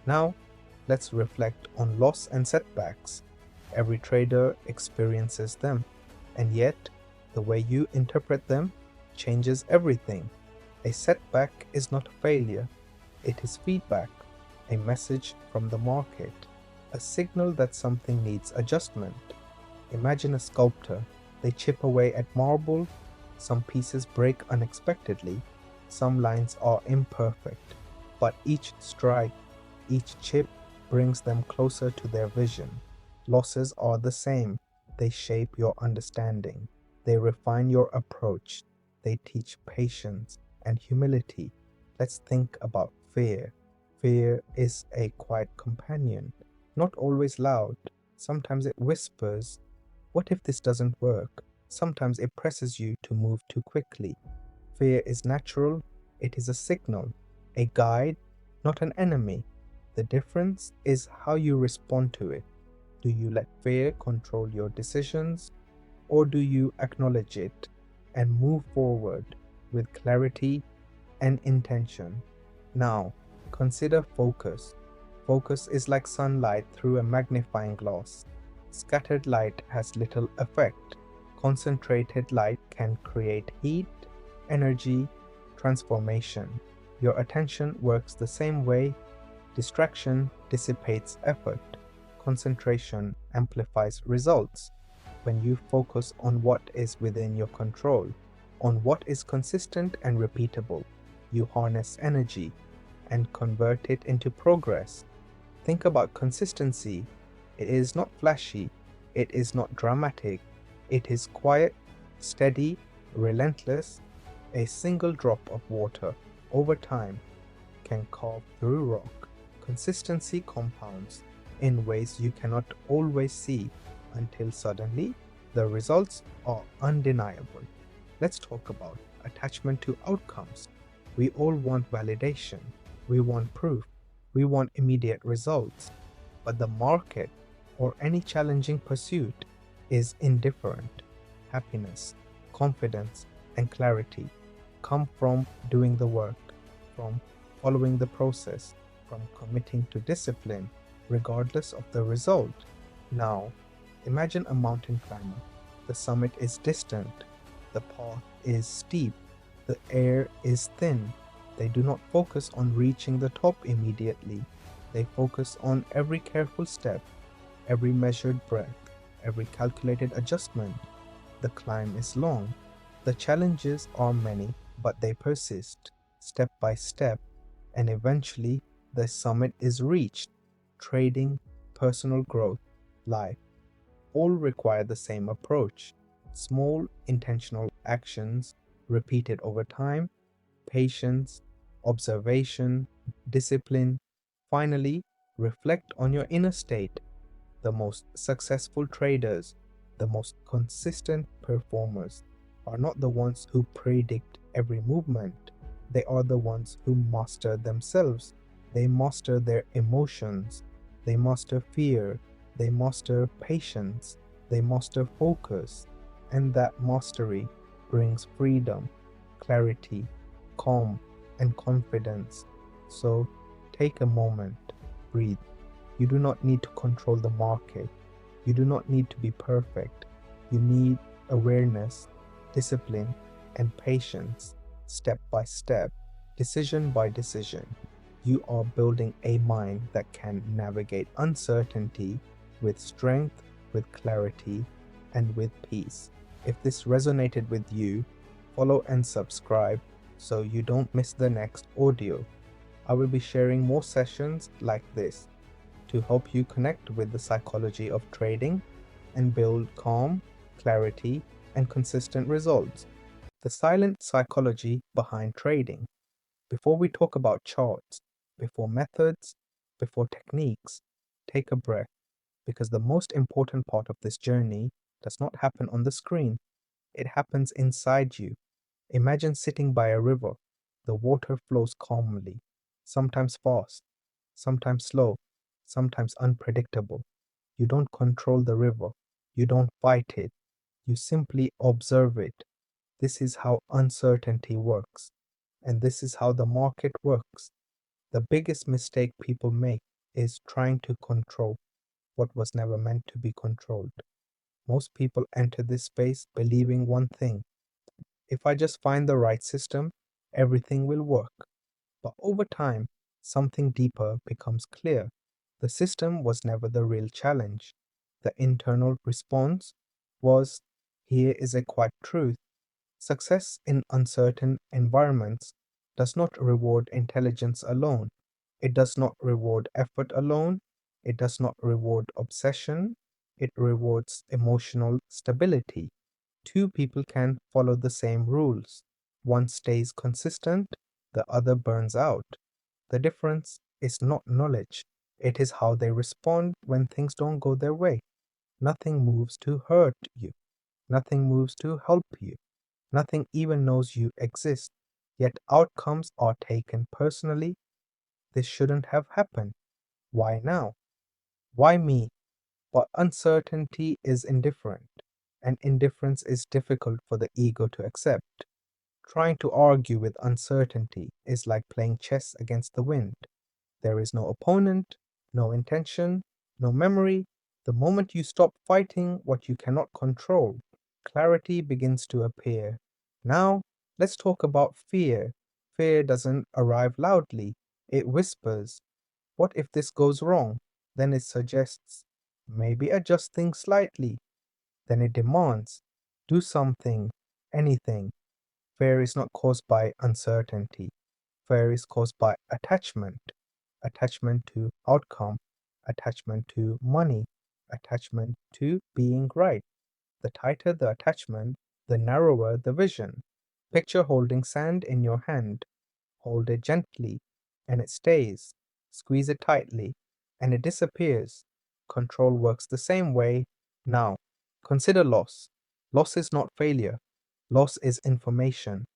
Now, let's reflect on loss and setbacks. Every trader experiences them, and yet, the way you interpret them changes everything. A setback is not a failure, it is feedback, a message from the market, a signal that something needs adjustment. Imagine a sculptor. They chip away at marble. Some pieces break unexpectedly. Some lines are imperfect. But each strike, each chip brings them closer to their vision. Losses are the same. They shape your understanding. They refine your approach. They teach patience and humility. Let's think about fear. Fear is a quiet companion, not always loud. Sometimes it whispers, "What if this doesn't work?" Sometimes it presses you to move too quickly. Fear is natural, it is a signal, a guide, not an enemy. The difference is how you respond to it. Do you let fear control your decisions, or do you acknowledge it and move forward with clarity and intention? Now, consider focus. Focus is like sunlight through a magnifying glass. Scattered light has little effect. Concentrated light can create heat, energy, transformation. Your attention works the same way. Distraction dissipates effort. Concentration amplifies results. When you focus on what is within your control, on what is consistent and repeatable, you harness energy and convert it into progress. Think about consistency. It is not flashy, it is not dramatic, it is quiet, steady, relentless. A single drop of water over time can carve through rock. Consistency compounds in ways you cannot always see until suddenly the results are undeniable. Let's talk about attachment to outcomes. We all want validation. We want proof. We want immediate results. But the market, or any challenging pursuit, is indifferent. Happiness, confidence, and clarity come from doing the work, from following the process, from committing to discipline, regardless of the result. Now, imagine a mountain climber. The summit is distant, the path is steep, the air is thin. They do not focus on reaching the top immediately. They focus on every careful step, every measured breath, every calculated adjustment. The climb is long. The challenges are many, but they persist, step by step, and eventually the summit is reached. Trading, personal growth, life, all require the same approach. Small, intentional actions repeated over time, patience, observation, discipline. Finally, reflect on your inner state. The most successful traders, the most consistent performers, are not the ones who predict every movement. They are the ones who master themselves. They master their emotions. They master fear. They master patience. They master focus. And that mastery brings freedom, clarity, calm, and confidence. So take a moment, breathe. You do not need to control the market. You do not need to be perfect. You need awareness, discipline, and patience, step by step, decision by decision. You are building a mind that can navigate uncertainty with strength, with clarity, and with peace. If this resonated with you, follow and subscribe so you don't miss the next audio. I will be sharing more sessions like this. to help you connect with the psychology of trading and build calm, clarity, and consistent results. The silent psychology behind trading. Before we talk about charts, before methods, before techniques, take a breath because the most important part of this journey does not happen on the screen, it happens inside you. Imagine sitting by a river. The water flows calmly, sometimes fast, sometimes slow, sometimes unpredictable. You don't control the river, you don't fight it, you simply observe it. This is how uncertainty works, and this is how the market works. The biggest mistake people make is trying to control what was never meant to be controlled. Most people enter this space believing one thing: if I just find the right system, everything will work. But over time, something deeper becomes clear. The system was never the real challenge. The internal response was: here is a quiet truth. Success in uncertain environments does not reward intelligence alone. It does not reward effort alone. It does not reward obsession. It rewards emotional stability. Two people can follow the same rules. One stays consistent, the other burns out. The difference is not knowledge, it is how they respond when things don't go their way. Nothing moves to hurt you, nothing moves to help you, nothing even knows you exist. Yet outcomes are taken personally. This shouldn't have happened. Why now? Why me? But uncertainty is indifferent, and indifference is difficult for the ego to accept. Trying to argue with uncertainty is like playing chess against the wind. There is no opponent, no intention, no memory. The moment you stop fighting what you cannot control, clarity begins to appear. Now, let's talk about fear. Fear doesn't arrive loudly, it whispers. What if this goes wrong? Then it suggests, maybe adjust things slightly. Then it demands, do something, anything. Fear is not caused by uncertainty. Fear is caused by attachment. Attachment to outcome, attachment to money, attachment to being right. The tighter the attachment, the narrower the vision. Picture holding sand in your hand. Hold it gently, and it stays. Squeeze it tightly, and it disappears. Control works the same way. Now, consider loss. Loss is not failure, loss is information.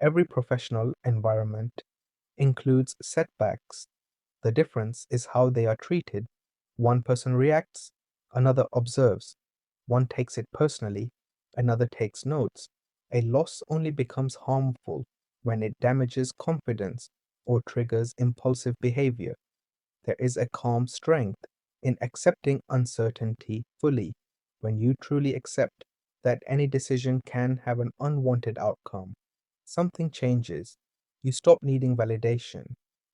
Every professional environment includes setbacks. The difference is how they are treated. One person reacts, another observes. One takes it personally, another takes notes. A loss only becomes harmful when it damages confidence or triggers impulsive behavior. There is a calm strength in accepting uncertainty fully. When you truly accept that any decision can have an unwanted outcome, something changes. You stop needing validation.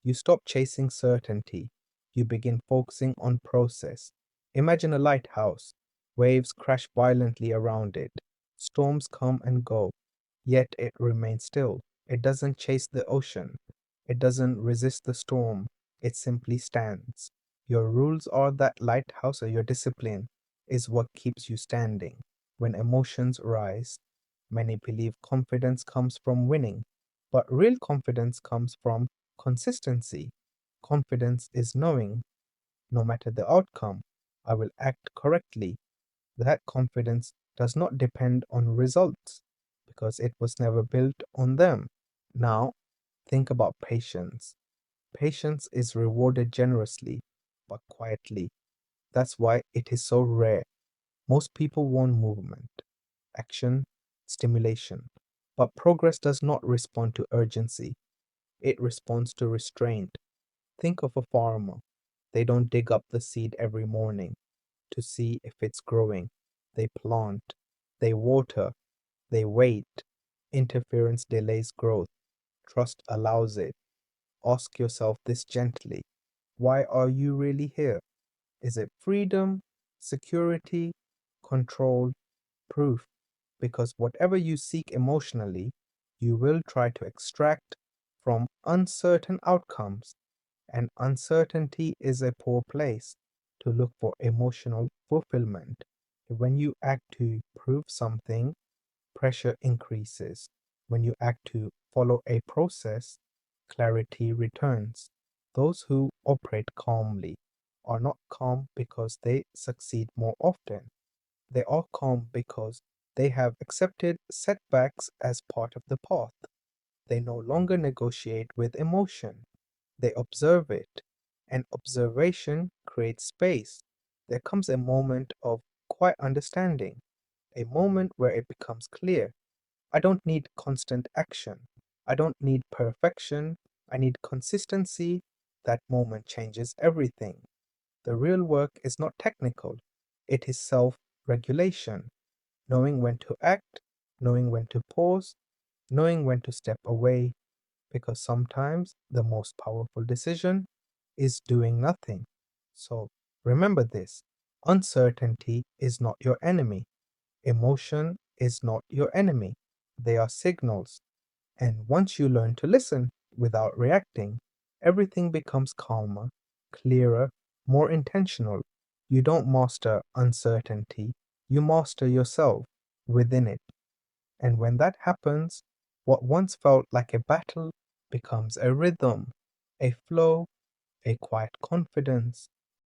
You stop chasing certainty. You begin focusing on process. Imagine a lighthouse. Waves crash violently around it. Storms come and go, yet it remains still. It doesn't chase the ocean. It doesn't resist the storm. It simply stands. Your rules are that lighthouse, or your discipline is what keeps you standing. When emotions rise, many believe confidence comes from winning, but real confidence comes from consistency. Confidence is knowing, no matter the outcome, I will act correctly. That confidence does not depend on results because it was never built on them. Now, think about patience. Patience is rewarded generously, but quietly. That's why it is so rare. Most people want movement, action, stimulation. But progress does not respond to urgency, it responds to restraint. Think of a farmer. They don't dig up the seed every morning to see if it's growing. They plant, they water, they wait. Interference delays growth, trust allows it. Ask yourself this gently: why are you really here? Is it freedom, security, control, proof? Because whatever you seek emotionally, you will try to extract from uncertain outcomes, and uncertainty is a poor place. to look for emotional fulfillment. When you act to prove something, pressure increases. When you act to follow a process, clarity returns. Those who operate calmly are not calm because they succeed more often. They are calm because they have accepted setbacks as part of the path. They no longer negotiate with emotion. They observe it. And observation creates space. There comes a moment of quiet understanding, a moment where it becomes clear. I don't need constant action. I don't need perfection. I need consistency. That moment changes everything. The real work is not technical, it is self regulation, knowing when to act, knowing when to pause, knowing when to step away, because sometimes the most powerful decision is doing nothing. So remember this: uncertainty is not your enemy, emotion is not your enemy. They are signals. And once you learn to listen without reacting, everything becomes calmer, clearer, more intentional. You don't master uncertainty, you master yourself within it. And when that happens, what once felt like a battle becomes a rhythm, a flow, a quiet confidence.